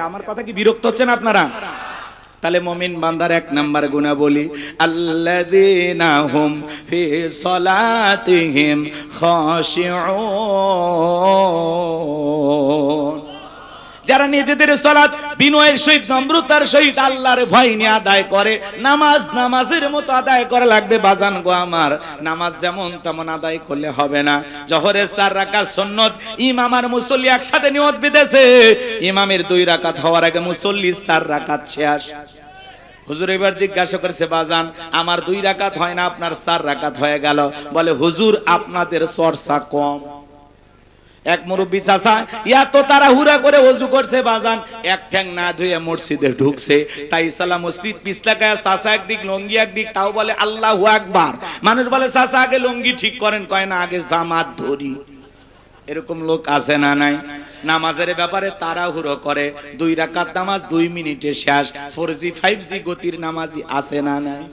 আমার কথা কি বিরক্ত হচ্ছেন আপনারা? তাহলে মুমিন বান্দার এক নাম্বার গুণাবলী, আল্লাযীনা হুম ফি সলাতিহিম খাশিউন, যারা নিজেদের সালাত বিনয়ের সহিত নম্রতার সহিত আল্লাহর ভয় নিয়ে আদায় করে। নামাজের মতো আদায় করা লাগবে বাজান গো আমার। নামাজ যেমন তেমন আদায় করলে হবে না। জোহরের 4 রাকাত সুন্নাত, ইমাম আর মুসল্লি একসাথে নিয়ত বিদেছে, ইমামের 2 রাকাত হওয়ার আগে মুসল্লি 4 রাকাত শেষ। হুজুর এবার জিজ্ঞাসা করেছে, বাজান আমার 2 রাকাত হয় না, আপনার 4 রাকাত হয়ে গেল। বলে হুজুর আপনাদের চর্চা কম। এক মুরব্বী চাচা এত তাড়াহুড়া করে ওযু করছে বাজান, এক ঠ্যাং না ধুয়ে মসজিদে ঢুকছে। তাই সালাম মসজিদ পিছলাকায়, চাচা একদিক লঙ্গি একদিক, তাও বলে আল্লাহু আকবার। মানুষ বলে চাচা আগে লঙ্গি ঠিক করেন, কয় না আগে জামাত ধরি। এরকম লোক আছে না নাই? নামাজের ব্যাপারে তাড়াহুড়ো করে, 2 রাকাত নামাজ 2 মিনিটে শেষ। 4G 5G গতির নামাজি আছে না নাই?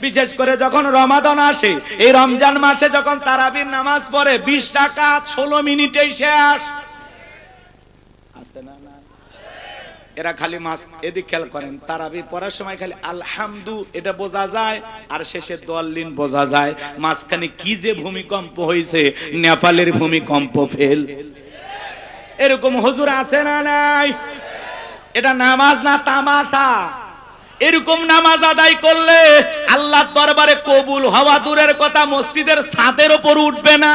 বিশেষ করে যখন রমাদান আসে, এই রমজান মাসে যখন তারাবির নামাজ পড়ে 20 রাকাত 16 মিনিটেই শেষ। আছে না না? এরা খালি মাস এদিক খেয়াল করেন, তারাবি পড়ার সময় খালি আলহামদু এটা বোঝা যায়, আর শেষে দোয়াল্লিন বোঝা যায়। মাঝখানে কি যে ভূমিকম্প হয়েছে, নেপালের ভূমিকম্প ফেল। এরকম হুজুর আছে না নাই? এটা নামাজ না তামাশা? এরকম নামাজ আদায় করলে আল্লাহর দরবারে কবুল হওয়া দূরের কথা, মসজিদের ছাদের উপর উঠবে না।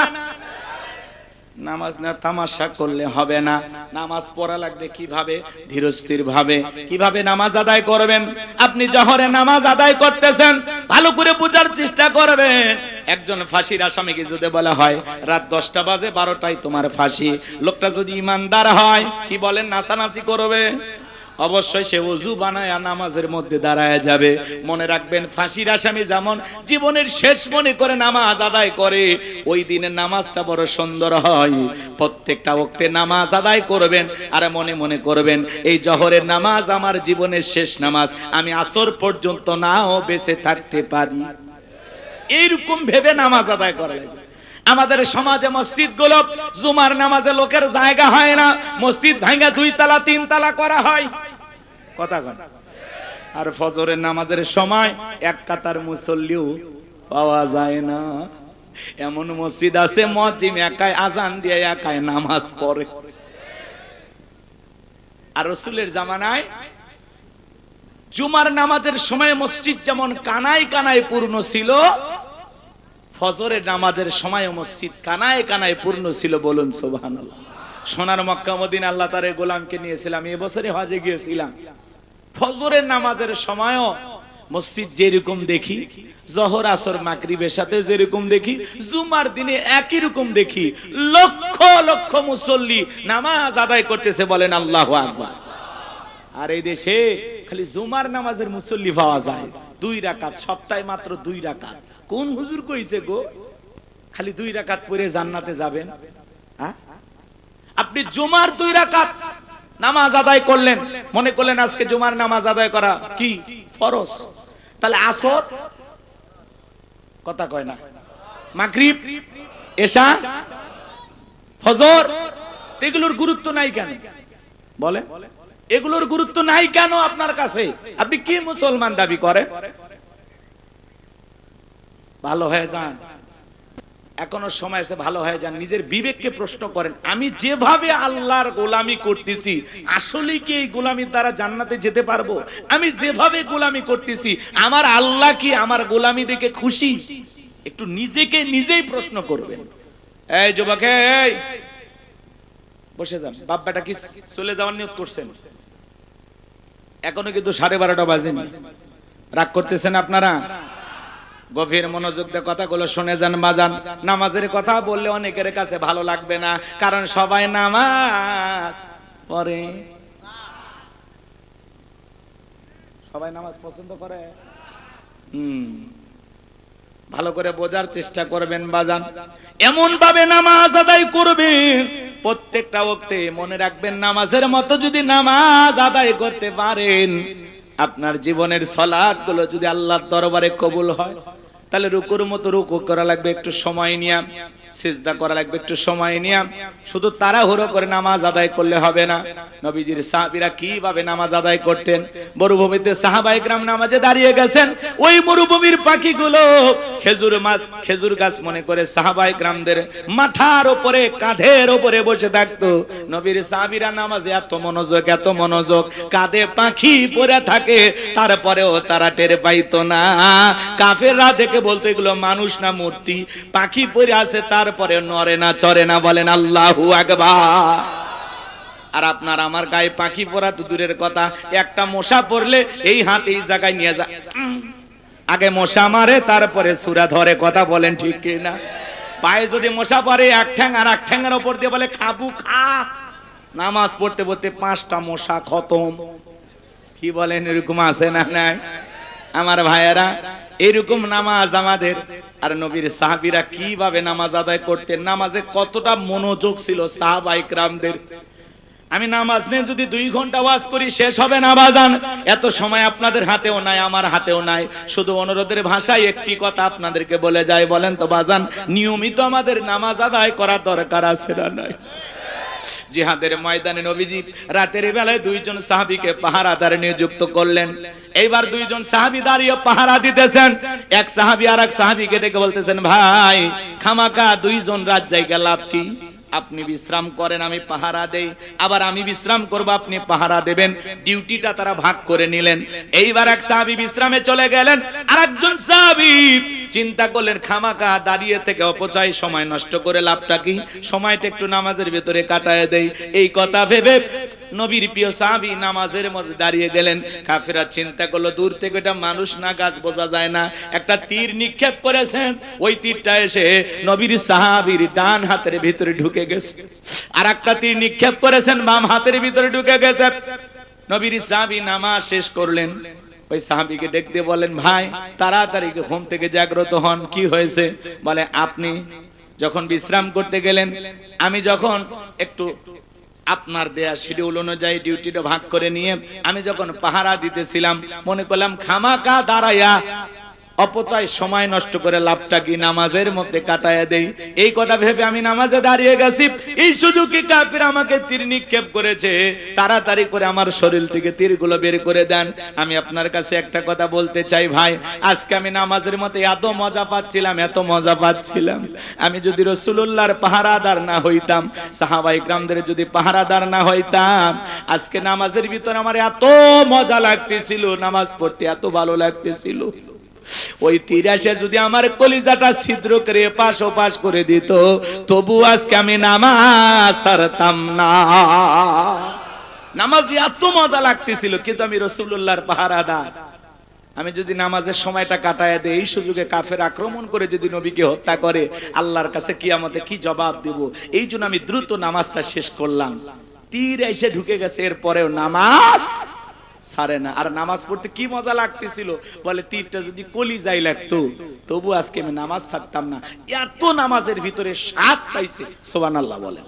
নামাজ না তামাশা করলে হবে না। নামাজ পড়া লাগবে কিভাবে? ধীরস্থির ভাবে। কিভাবে নামাজ আদায় করবেন? আপনি জোহরে নামাজ আদায় করতেছেন, ভালো করে বোঝার চেষ্টা করবেন। একজন ফাঁসির আসামিকে যদি বলা হয় রাত 10টা বাজে 12টায় তোমার ফাঁসি, লোকটা যদি ইমানদার হয় কি বলেন? নাচানাচি করবে? অবশ্যই সে ওযু বানায় নামাজের মধ্যে দাঁড়ায় যাবে। মনে রাখবেন, ফাঁসির আসামি যেমন জীবনের শেষ মনে করে নামাজ আদায় করে, ওই দিনের নামাজটা বড় সুন্দর হয়। প্রত্যেকটা ওয়াক্তে নামাজ আদায় করবেন, আর মনে মনে করবেন এই জোহরের নামাজ আমার জীবনের শেষ নামাজ, আমি আসর পর্যন্ত নাও বেঁচে থাকতে পারি। এইরকম ভেবে নামাজ আদায় করা লাগবে। আমাদের সমাজে মসজিদগুলো জুমার নামাজে লোকের জায়গা হয় না, মসজিদ ভাঙা 2 তালা 3 তালা করা হয়। কথা কন। আর ফজরের নামাজের সময় এক কাতার মুসল্লিও পাওয়া যায় না। এমন মসজিদ আছে মুয়াজ্জিন একাই আজান দিয়ে একাই নামাজ পড়ে। আর রাসূলের জামানায় জুমার নামাজের সময় মসজিদ যেমন কানায় কানায় পূর্ণ ছিল, ফজরের নামাজের সময় মসজিদ কানায় কানায় পূর্ণ ছিল। বলুন সুবহানাল্লাহ। সোনার মক্কা মদিনা আল্লাহ তাআলা গোলামকে নিয়েছিলাম, এবছরে হজে গিয়েছিলাম। ফজরের নামাজের সময়ও মসজিদ যেরকম দেখি, জোহর আসর মাগরিবের সাথে যেরকম দেখি, জুমার দিনে একই রকম দেখি। লক্ষ লক্ষ মুসল্লি নামাজ আদায় করতেছে, বলেন আল্লাহু আকবার। আর এই দেশে খালি জুমার নামাজের মুসল্লি পাওয়া যায় 2 রাকাত, সপ্তাহে মাত্র 2 রাকাত। কোন হুজুর কইছে গো খালি 2 রাকাত পড়ে জান্নাতে যাবেন? হ্যাঁ, আপনি জুমার 2 রাকাত নামাজ আদায় করলেন, মনে করলেন আজকে জুমার নামাজ আদায় করা কি ফরজ। তাহলে আসর কথা কয় না, মাগরিব, এশা, ফজর, এগুলোর গুরুত্ব নাই কেন? বলে এগুলোর গুরুত্ব নাই কেন আপনার কাছে? আপনি কি মুসলমান দাবি করেন? ভালো হয়ে যান, এখনো সময় আছে, ভালো হয়ে যান। নিজের বিবেককে প্রশ্ন করেন, আমি যেভাবে আল্লাহর গোলামি করতেছি আসলে কি এই গোলামির দ্বারা জান্নাতে যেতে পারবো? আমি যেভাবে গোলামি করতেছি আমার আল্লাহ কি আমার গোলামি দেখে খুশি? একটু নিজেকে নিজেই প্রশ্ন করবেন। এই যুবক, এই বসে যান। বাপ বেটা কি চলে যাওয়ার নিয়ত করছেন? এখনো কিন্তু 12:30 বাজেনি। রাগ করতেছেন আপনারা? গভীর মনোযোগ দিয়ে কথাগুলো শুনে যান বাজান। নামাজের কথা বললে অনেকের কাছে ভালো লাগবে না, কারণ সবাই নামাজ পড়ে। সবাই নামাজ পছন্দ করে। ভালো করে বোঝার চেষ্টা করবেন বাজান। এমন ভাবে নামাজ আদায় করবেন প্রত্যেকটা ওয়াক্তে, মনে রাখবেন নামাজের মতো যদি নামাজ আদায় করতে পারেন, আপনার জীবনের সালাতগুলো যদি আল্লাহর দরবারে কবুল হয়, তাহলে রুকুর মতো রুকু করা লাগবে একটু সময় নিয়ে, সিজদা করা লাগবে, একটু সময় নিয়ে। শুধু তাড়াহুড়ো করে নামাজ আদায় করলে হবে না। নবীজির সাহাবীরা কিভাবে নামাজ আদায় করতেন? মরুভূমিতে সাহাবায়ে কেরাম নামাজে দাঁড়িয়ে গেছেন, ওই মরুভূমির পাখিগুলো খেজুর গাছ মনে করে সাহাবায়ে কেরামদের মাথার উপরে, কাঁধের উপরে বসে থাকতো। নবীর সাহাবীরা নামাজে এত মনোযোগ, কাঁধে পাখি পড়ে থাকে, তারপরেও তারা টের পাইতো না। কাফেররা দেখে বলতো এগুলো মানুষ না মূর্তি, পাখি পড়ে আছে, তারপরে নড়ে না চড়ে না। বলেন আল্লাহু আকবার। আর আপনার আমার গায়ে পাখি পড়া তো দূরের কথা, একটা মশা পড়লে এই হাত এই জায়গায় নিয়ে যায়, আগে মশা মারে তারপরে সূরা ধরে। কথা বলেন ঠিক কি না? পায়ে যদি মশা পড়ে, এক ঠ্যাং আর এক ঠ্যাঙের উপর দিয়ে বলে খাবু খা। নামাজ পড়তে পড়তে 5টা মশা খতম। কি বলেন, এরকম আছে না? নাই আমার ভাইয়েরা, এরকম নামাজ আমাদের। আর নবীর সাহাবীরা কিভাবে নামাজ আদায় করতেন, নামাজে কতটা মনোযোগ ছিল সাহাবায়ে কেরামদের। আমি নামাজ নিয়ে যদি 2 ঘন্টা ওয়াজ করি শেষ হবে না বাজান। এত সময় আপনাদের হাতেও নাই, আমার হাতেও নাই। শুধু অনুরোধের ভাষায় একটি কথা আপনাদেরকে বলে যাই, বলেন তো বাজান, নিয়মিত আমাদের নামাজ আদায় করা দরকার আছে না নাই? জিহাদের ময়দানে নবীজি রাতের বেলায় 2 জন সাহাবীকে পাহারাদার নিযুক্ত করলেন। এইবার 2 জন সাহাবী দাঁড়িয়ে পাহারা দিতেছেন। এক সাহাবী আর এক সাহাবীকে ডেকে বলতেছেন, ভাই খামাকা 2 জন রাত জায়গা লাভ কি? আপনি বিশ্রাম করেন, আমি পাহারা দেই, আবার আমি বিশ্রাম করব, আপনি পাহারা দেবেন। ডিউটিটা তারা ভাগ করে নিলেন। এইবার এক সাহাবী বিশ্রামে চলে গেলেন, আরেকজন সাহাবী চিন্তা করলেন খামাকা দাঁড়িয়ে থেকে অপচয় সময় নষ্ট করে লাভটা কি, সময়টা একটু নামাজের ভিতরে কাটায় দেই। এই কথা ভেবে নবীর প্রিয় সাহাবী নামাজের মধ্যে দাঁড়িয়ে গেলেন। কাফেররা চিন্তা করলো দূর থেকে এটা মানুষ না গাছ বোঝা যায় না, একটা তীর নিক্ষেপ করেছেন, ওই তীরটা এসে নবীর সাহাবীর ডান হাতের ভিতরে ঢুকে গেছে। আর একটা তীর নিক্ষেপ করেছেন, বাম হাতের ভিতরে ঢুকে গেছে। নবীর সাহাবী নামাজ শেষ করলেন, ওই সাহাবীকে ডেকে বলেন, ভাই তাড়াতাড়ি ঘুম থেকে জাগ্রত হন, কি হয়েছে? বলে, আপনি যখন বিশ্রাম করতে গেলেন, আমি যখন একটু আপনার দেয়া শিডিউল অনুযায়ী ডিউটিটা ভাগ করে নিয়ে আমি যখন পাহারা দিতেছিলাম, মনে করলাম খামাকা দাঁড়াইয়া অপচয় সময় নষ্ট করে লাভটা কি, নামাজের মধ্যে কাটায়া দেই। এই কথা ভেবে আমি নামাজে দাঁড়িয়ে গেছি, এই সুযোগে কাফের আমাকে তীর নিক্ষেপ করেছে। তাড়াতাড়ি করে আমার শরীর থেকে তীরগুলো বের করে দেন। আমি আপনার কাছে একটা কথা বলতে চাই ভাই, আজকে আমি নামাজের মধ্যে এত মজা পাচ্ছিলাম, আমি যদি রাসূলুল্লাহর পাহারাদার না হইতাম, সাহাবায়ে কেরামদের যদি পাহারাদার না হইতাম, আজকে নামাজের ভিতর আমার এত মজা লাগতেছিল, নামাজ পড়তে এত ভালো লাগতেছিল। ওই তীর এসে যদি আমার কলিজাটা ছিদ্র করে পাশ ও পাশ করে দিত, তবু আজকে আমি নামাজ ছাড়তাম না। নামাজ এত মজা লাগতেছিল, কিন্তু আমি রাসূলুল্লাহর পাহারাদার। আমি যদি নামাজের সময়টা কাটায় দেই, এই সুযোগে কাফের আক্রমণ করে যদি নবীকে হত্যা করে, আল্লাহর কাছে কিয়ামতে কি জবাব দেব? এই জন্য আমি দ্রুত নামাজটা শেষ করলাম। তীর এসে ঢুকে গেছে, এরপরেও নামাজ ছাড়ে না। আর নামাজ পড়তে কি মজা লাগতেছিল, বলে তীরটা যদি কলিজায় লাগতো, তবু আজকে আমি নামাজ ছাড়তাম না। এত নামাজের ভিতরে স্বাদ পাইছে, সুবহানাল্লাহ বলেন।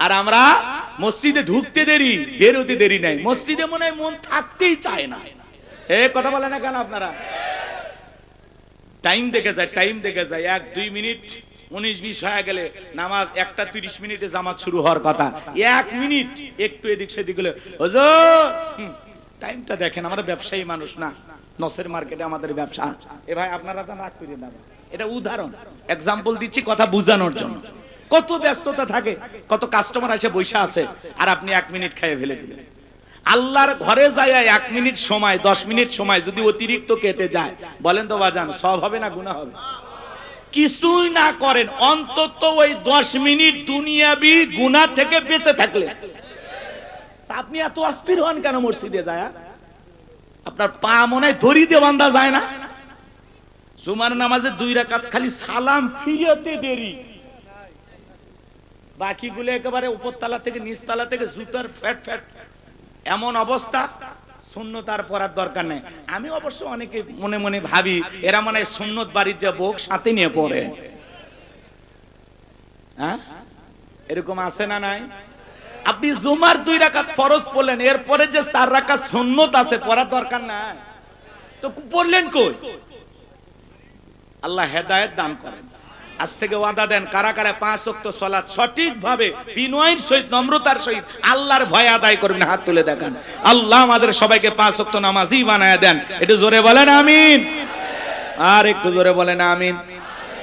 আর আমরা মসজিদে ঢুকতে দেরি, বেরোতে দেরি নাই, মসজিদে মনে হয় মন থাকতেই চায় না। কথা বলে না কেন আপনারা? টাইম দেখে যায় 1-2 মিনিট 19-20 হয়ে গেলে নামাজ 1:30 মিনিটে জামাত শুরু হওয়ার কথা, 1 মিনিট একটু এদিক সেদিক হলে হুজুর টাইমটা দেখেন। আমরা ব্যবসায়ী মানুষ না, নসের মার্কেটে আমাদের ব্যবসা। এ ভাই আপনারা তো রাগ করিয়ে দেন, এটা উদাহরণ, এক্সাম্পল দিচ্ছি কথা বোঝানোর জন্য। কত ব্যস্ততা থাকে, কত কাস্টমার এসে বসে আছে, আর আপনি 1 মিনিট খাইয়ে ফেলে দিলেন। আল্লাহর ঘরে যায় 1 মিনিট সময়, 10 মিনিট সময় যদি অতিরিক্ত কেটে যায়, বলেন তো বাজান সওয়াব হবে না গুনাহ হবে? কিছুই না করেন, অন্তত ওই 10 মিনিট দুনিয়াবি গুনাহ থেকে বেঁচে থাকলে। আপনি এত অস্থির হন কেন মসজিদে যায়? আপনার পা মনে হয় দড়ি দিয়ে বাঁধা যায় না? জুমার নামাজে 2 রাকাত খালি সালাম ফিরাতে দেরি, বাকিগুলো একেবারে উপরতলা থেকে নিচতলা থেকে জুতার ফ্যাট এমন অবস্থা। সুন্নত আর পড়ার দরকার নেই। আমি অবশ্য অনেকে মনে মনে ভাবি এরা মনে হয় সুন্নত বাড়ির যে বউক সাথে নিয়ে পড়ে। হ্যাঁ, এরকম আছে না নাই? আপনি জুমার 2 রাকাত ফরজ পড়লেন, এরপরে যে 4 রাকাত সুন্নত আছে পড়ার দরকার নাই, তো পড়লেন কই? আল্লাহ হেদায়েত দান করেন। আজ থেকে ওয়াদা দেন, কারা কারা 5 ওয়াক্ত সালাত সঠিকভাবে বিনয়ের সহিত নম্রতার সহিত আল্লাহর ভয়ে আদায় করবেন, হাত তুলে দেখান। আল্লাহ আমাদের সবাইকে 5 ওয়াক্ত নামাজি বানায় দেন। একটু জোরে বলেন আমিন, আর একটু জোরে বলেন আমিন।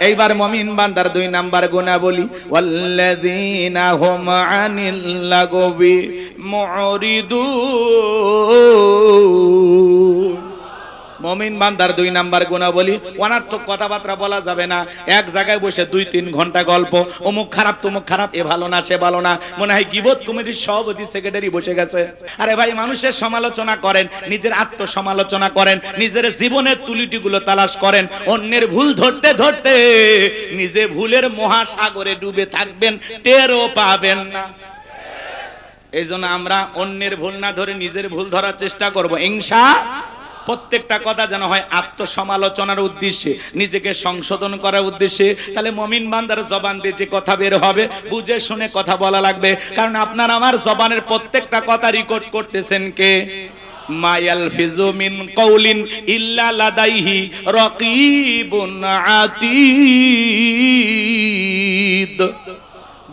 এইবার মুমিন বান্দার 2 নাম্বার গুণাবলী, ওয়াল্লাযীনা হুম আনিল লাগবি মুরিদুন। মুমিন বান্দার 2 নাম্বার গুণাবলী, অনার্থক কথাবার্তা বলা যাবে না। এক জায়গায় বসে 2-3 ঘন্টা গল্প, অমুক খারাপ তমুক খারাপ, এ ভালো না সে ভালো না, মনে হয় গীবত কমিটির সভাপতি সেক্রেটারি বসে গেছে। আরে ভাই, মানুষের সমালোচনা করেন, নিজের আত্মসমালোচনা করেন, নিজের জীবনের ত্রুটিগুলো তালাশ করেন। অন্যের ভুল ধরতে ধরতে নিজে ভুলের মহাসাগরে ডুবে থাকবেন, টেরও পাবেন না। এইজন্য আমরা অন্যের ভুল না ধরে নিজের ভুল ধরার চেষ্টা করব ইনশাআল্লাহ। প্রত্যেকটা কথা যেন হয় আত্মসমালোচনার উদ্দেশ্যে, নিজেকে সংশোধন করার উদ্দেশ্যে। তাহলে মুমিন বান্দার জবান দিয়ে যে কথা বের হবে বুঝে শুনে কথা বলা লাগবে, কারণ আপনার আমার জবানের প্রত্যেকটা কথা রেকর্ড করতেছেন কে? মা ইয়ালফিজু মিন কওলিন ইল্লা লাদাইহি রাকিবুন আতীদ।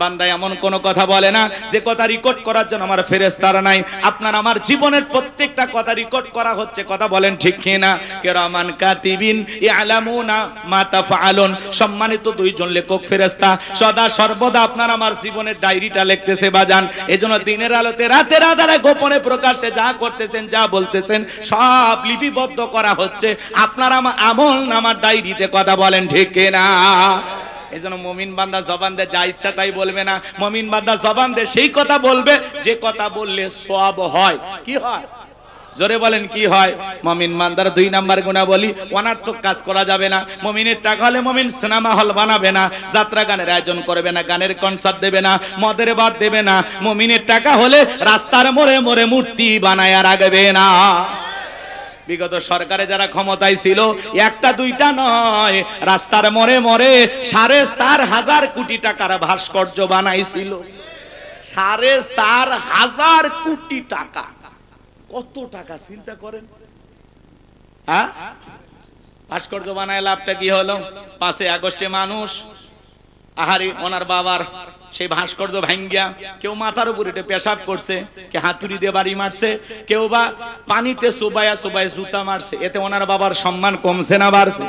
বান্দা এমন কোন কথা বলে না যে কথা রেকর্ড করার জন্য আমার ফেরেশতারা নাই। আপনার আমার জীবনের প্রত্যেকটা কথা রেকর্ড করা হচ্ছে, কথা বলেন ঠিক কিনা? কিরামান কাতিবিন ইয়ালামুনা মা তাফআলুন। সম্মানিত 2 জন লেখক ফেরেশতা সদা সর্বদা আপনার আমার জীবনের ডায়েরিটা লিখতেছে বাজান। এজন্য দিনের আলোতে রাতের আধারে গোপনে প্রকাশ্যে যা করতেছেন, যা বলতেছেন সব লিপিবদ্ধ করা হচ্ছে আপনার আমার আমল নামার ডায়েরিতে, কথা বলেন ঠিক কিনা? এজন্য মুমিন বান্দা জবান দিয়ে যা ইচ্ছা তাই বলবে না। মুমিন বান্দা জবান দিয়ে সেই কথা বলবে যে কথা বললে সওয়াব হয়। কি হয়? জোরে বলেন কি হয়? মুমিন বান্দার 2 নাম্বার গুণাবলী, অনার্থক কাজ করা যাবে না। মুমিনের টাকা হলে মুমিন সিনেমা হল বানাবে না, যাত্রা গানের আয়োজন করবে না, গানের কনসার্ট দেবে না, মদের বার দেবে না। মুমিনের টাকা হলে রাস্তার মোড়ে মোড়ে মূর্তি বানায় রাখবে না। বিগত সরকারে যারা ক্ষমতায় ছিল, 1টা 2টা নয়, রাস্তার মোড়ে মোড়ে 4.5 কোটি টাকার ভাস্কর্য বানাইছিল। 4.5 কোটি টাকা। কত টাকা চিন্তা করেন? হ্যাঁ, ভাস্কর্য বানায় লাভটা কি হলো? 5 আগস্টে মানুষ আহারে ওনার বাবার সেই ভাস্কর্য ভাঙ্গিয়া কেউ মাথার উপরে পেশাব করছে, কে হাতুড়ি দিয়ে বাড়ি মারছে, কেউ বা পানিতে চুবায়া চুবায় জুতা মারছে। এতে ওনার বাবার সম্মান কমছে না বাড়ছে?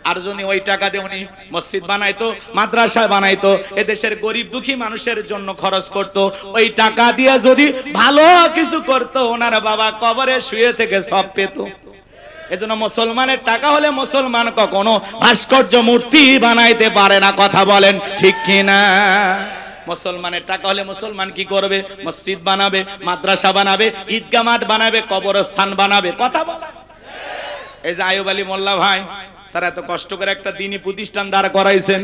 আর যদি ওই টাকা দিয়ে উনি মসজিদ বানাইতো, মাদ্রাসা বানাইতো, এদেশের গরিব দুঃখী মানুষের জন্য খরচ করত, ওই টাকা দিয়ে যদি ভালো কিছু করত, ওনার বাবা কবরে শুয়ে থেকে সব পেত। এজন্য মুসলমানের টাকা হলে মুসলমান কখনো ভাস্কর্য মূর্তি বানাইতে পারে না, কথা বলেন ঠিক কিনা? মুসলমানের টাকা হলে মুসলমান কি করবে? মসজিদ বানাবে, মাদ্রাসা বানাবে, ঈদগাহ মাঠ বানাবে, কবরস্থান বানাবে, কথা বলেন। এই যে আয়ুব আলী মোল্লা ভাই, তারা এত কষ্ট করে একটা দ্বীনি প্রতিষ্ঠান দাঁড় করাইছেন।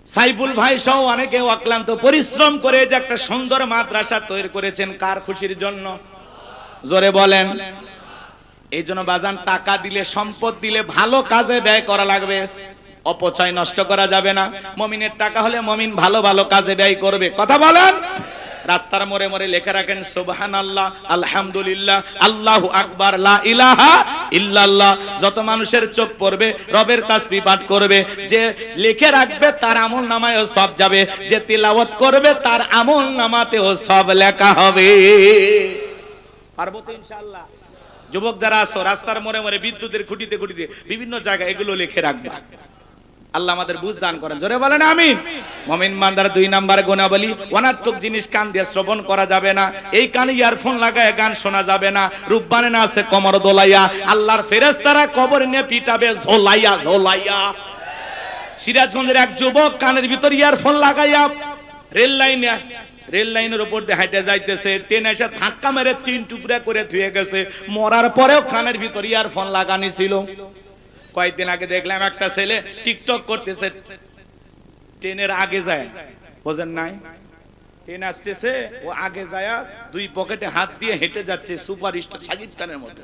সাইফুল ভাই সহ অনেকে অক্লান্ত পরিশ্রম করে যে একটা সুন্দর মাদ্রাসা তৈরি করেছেন, কার খুশির জন্য? জোরে বলেন। এই জন্য বাজান, টাকা দিলে, সম্পদ দিলে ভালো কাজে ব্যয় করা লাগবে, অপচয় নষ্ট করা যাবে না। মুমিনের টাকা হলে মুমিন ভালো ভালো কাজে ব্যয় করবে, কথা বলেন। রাস্তার মোড়ে মোড়ে লেখা রাখেন সুবহানাল্লাহ, আলহামদুলিল্লাহ, আল্লাহু আকবার, লা ইলাহা ইল্লাল্লাহ। যত মানুষের চোখ পড়বে রবের তাসবিহ পাঠ করবে, যে লিখে রাখবে তার আমল নামায়ও সব যাবে, যে তিলাওয়াত করবে তার আমল নামাতেও সব লেখা হবে। পারবো তো ইনশাআল্লাহ? যুবক যারা আছো, রাস্তার মোড়ে মোড়ে, বিদ্যুতের খুঁটিতে খুঁটিতে বিভিন্ন জায়গায় এগুলো লিখে রাখবা। আল্লাহ আমাদের বুঝ দান করেন, জোরে বলেন আমিন। মুমিন বান্দার 2 নাম্বার গুণাবলী, অনার্থক জিনিস কান দিয়ে শ্রবণ করা যাবে না। এই কানে ইয়ারফোন লাগায় গান শোনা যাবে না। রূপবানে না আছে কমর দোলাইয়া, আল্লাহর ফেরেশতারা কবর নিয়ে পিটাবে ঝোলাইয়া ঝোলাইয়া। সিরাজগঞ্জের এক যুবক কানের ভিতর ইয়ারফোন লাগাইয়া রেল লাইনের উপর দিয়ে হাঁটে যাইতেছে, ট্রেন এসে ধাক্কা মেরে 3 টুকরা করে ধুয়ে গেছে। মরার পরেও কানের ভিতর ইয়ারফোন লাগানি ছিল। কয়েকদিন আগে দেখলাম একটা ছেলে টিকটক করতেছে, ট্রেনের আগে যায়, বোঝেন নাই? ট্রেন আসতেছে, ও আগে যায়, 2 পকেটে হাত দিয়ে হেঁটে যাচ্ছে, সুপারস্টার সাকিব খানের মতো।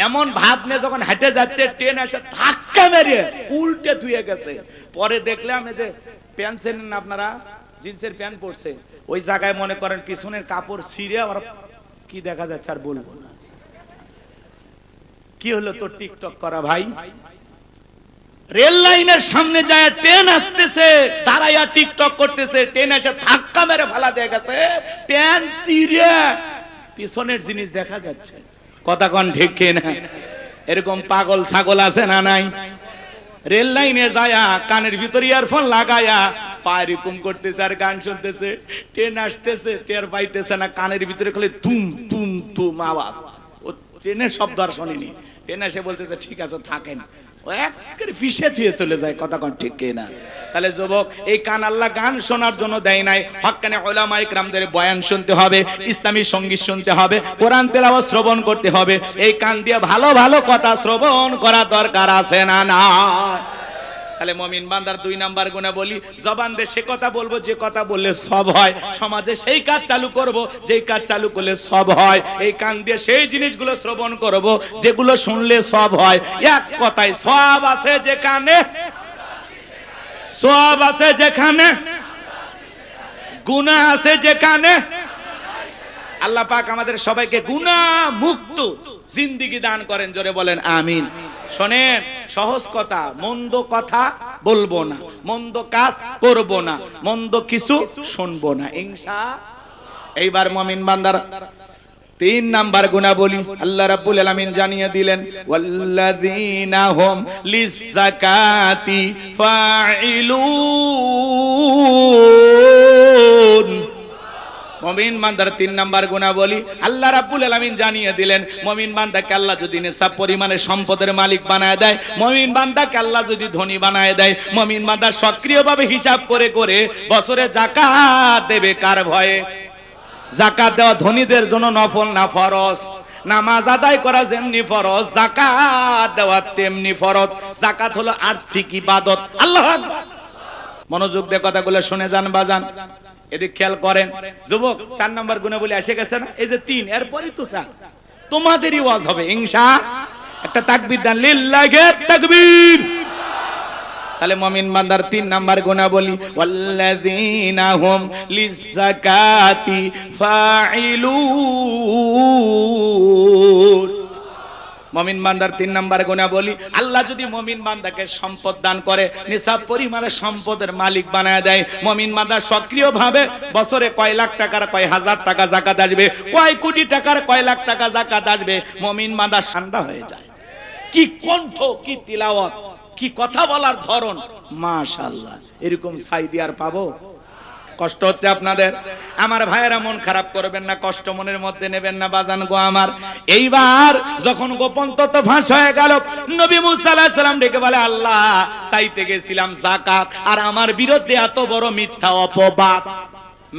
এমন ভাব নিয়ে যখন হেঁটে যাচ্ছে, ট্রেন এসে ধাক্কা মেরে উল্টে ধুয়ে গেছে। পরে দেখলাম এই যে প্যান্ট চেনেন আপনারা, জিন্সের প্যান্ট পরছে, ওই জায়গায় মনে করেন পিছনের কাপড় ছিঁড়ে আর কি দেখা যাচ্ছে আর বলবো না। কি হলো তোর টিকটক করা ভাই? রেল লাইনের সামনে যায় ট্রেন আসতেছে, দাঁড়াইয়া টিকটক করতেছে, ট্রেন এসে ধাক্কা মেরে ফেলা দিয়ে গেছে, ট্রেন চিরে পিছনের জিনিস দেখা যাচ্ছে। কথা কোন ঠিক কিনা? এরকম পাগল ছাগল আছে না নাই? রেল লাইনে যায়া কানের ভিতর ইয়ারফোন লাগায়া পায়ে এরকম করতেছে আর গান শুনতেছে, ট্রেন আসতেছে টের পাইতেছে না, কানের ভিতরে খালি তুম তুম তুম আওয়াজ, ও ট্রেনের শব্দ আর শোনেনি। ট্রেন এসে বলতেছে ঠিক আছে থাকেন, ও একেবারে ফিসে থিয়ে চলে যায়। কথা কোন ঠিক কিনা? তাহলে যুবক, এই কান আল্লাহ গান শোনার জন্য দেয় নাই, হক্কানে উলামা ইকরামদের বয়ান শুনতে হবে, ইসলামী সঙ্গীত শুনতে হবে, কোরআন তেলাওয়াত শ্রবণ করতে হবে। এই কান দিয়ে ভালো ভালো কথা শ্রবণ করা দরকার আছে না না? তাহলে মুমিন বান্দার 2 নাম্বার গুনাহ বলি, জবান দিয়ে সে কথা বলবো যে কথা বললে সব হয়, সমাজে সেই কাজ চালু করব যেই কাজ চালু করলে সব হয়। এই কান দিয়ে সেই জিনিসগুলো শ্রবণ করব যেগুলো শুনলে সব হয়। এক কথায় সব আছে যেখানে, সব আছে যেখানে, গুনাহ আছে যেখানে। আল্লাহ পাক আমাদের সবাইকে গুনাহ মুক্ত জিন্দেগি দান করেন, জোরে বলেন আমিন। শোনেন, সহজ কথা, মন্দ কথা বলবো না, মন্দ কাজ করব না, মন্দ কিছু শুনবো না ইনশাআল্লাহ। এইবার মুমিন বান্দার 3 নাম্বার গুনাহ বলি। আল্লাহ রাব্বুল আলামিন জানিয়ে দিলেন, ওয়াল্লাযীনা হুম লিয-যাকাতি ফাঈলুন। মুমিন বান্দার 3 নাম্বার গুনাহ বলি, আল্লাহ রাব্বুল আলামিন জানিয়ে দিলেন, মুমিন বান্দাকে আল্লাহ যদি নেশাব পরিমাণে সম্পদের মালিক বানায় দেয়, মুমিন বান্দাকে আল্লাহ যদি ধনী বানায় দেয়, মুমিন বান্দা সক্রিয়ভাবে হিসাব করে করে বছরে যাকাত দেবে কার ভয়ে? যাকাত দেওয়া ধনীদের জন্য নফল না ফরজ। নামাজ আদায় করা যেমনি ফরজ, যাকাত দেওয়া তেমনি ফরজ। যাকাত হলো আর্থিক ইবাদত। আল্লাহু আকবার। মনোযোগ দিয়ে কথাগুলো শুনে যান বাজান, এদিক খেয়াল করেন। যুবক, 4 নাম্বার গুনাহ বলে এসে গেছে না? এই যে 3, এরপরই তো 4 তোমাদেরই ওয়াজ হবে ইনশাআল্লাহ। একটা তাকবীর দেন, লিল্লাহি তাকবীর। তাহলে মুমিন বান্দার 3 নাম্বার গুনাহ বলি, ওয়াল্লাযীনা হুম লিয-যাকাতি ফাঈলুন। মুমিন বান্দার 3 নাম্বার গুনাহ বলি, আল্লাহ যদি মুমিন বান্দাকে সম্পদ দান করে, নিসাব পরিমাণে সম্পদের মালিক বানায় দেয়, মুমিন বান্দা সক্রিয়ভাবে বছরে কয় লাখ টাকার কয় হাজার টাকা যাকাত আসবে, কয় কোটি টাকার কয় লাখ টাকা যাকাত আসবে, মুমিন বান্দা ঠান্ডা হয়ে যায়। কি কণ্ঠ, কি তিলাওয়াত, কি কথা বলার ধরন, মাশাআল্লাহ। এরকম সাইদি আর পাবো? কষ্ট হচ্ছে আপনাদের? আমার ভাইয়েরা মন খারাপ করবেন না, কষ্ট মনের মধ্যে নেবেন না বাজান গো আমার। এইবার যখন গোপন তথ্য ফাঁস হয়ে গেল, নবী মুসা আলাইহিস সালাম ডেকে বলে, আল্লাহ চাইতে গেছিলাম যাকাত, আর আমার বিরুদ্ধে এত বড় মিথ্যা অপবাদ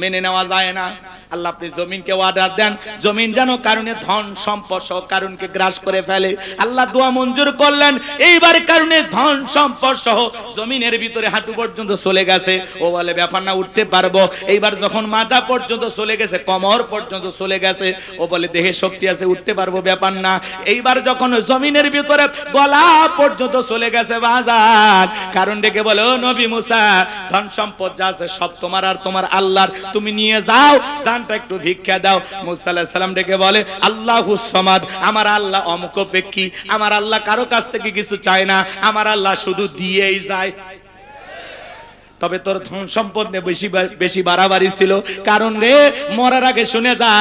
মেনে নেওয়া যায় না। আল্লাহ আপনি জমিনকে অর্ডার দেন, জমিন যেন কারণে ধন সম্পদ সহ কারণকে গ্রাস করে ফেলে। আল্লাহ দোয়া মঞ্জুর করলেন, এইবার কারণে ধন সম্পদ সহ জমিনের ভিতরে হাঁটু পর্যন্ত চলে গেছে। ও বলে ব্যাপার না, উঠতে পারবো। এইবার যখন মাজা পর্যন্ত চলে গেছে, কোমর পর্যন্ত চলে গেছে, ও বলে দেহে শক্তি আছে, উঠতে পারবো, ব্যাপার না। এইবার যখন জমিনের ভিতরে গলা পর্যন্ত চলে গেছে বাজার, কারণ ডেকে বলে, ও নবী মুসা, ধন সম্পদ যা আছে সব তোমার আর তোমার আল্লাহর, তুমি নিয়ে যাও, জানটা একটু ভিক্ষা দাও। মুসা আলাইহিস সালাম ডেকে বলে, আল্লাহুস সামাদ, আমার আল্লাহ অমুখপেক্ষী, আমার আল্লাহ কারো কাছ থেকে কিছু চায় না, আমার আল্লাহ শুধু দিয়েই যায়। তবে তোর ধন সম্পদ নিয়ে বেশি বাড়াবাড়ি ছিল, কারণ রে মরার আগে শুনে যা,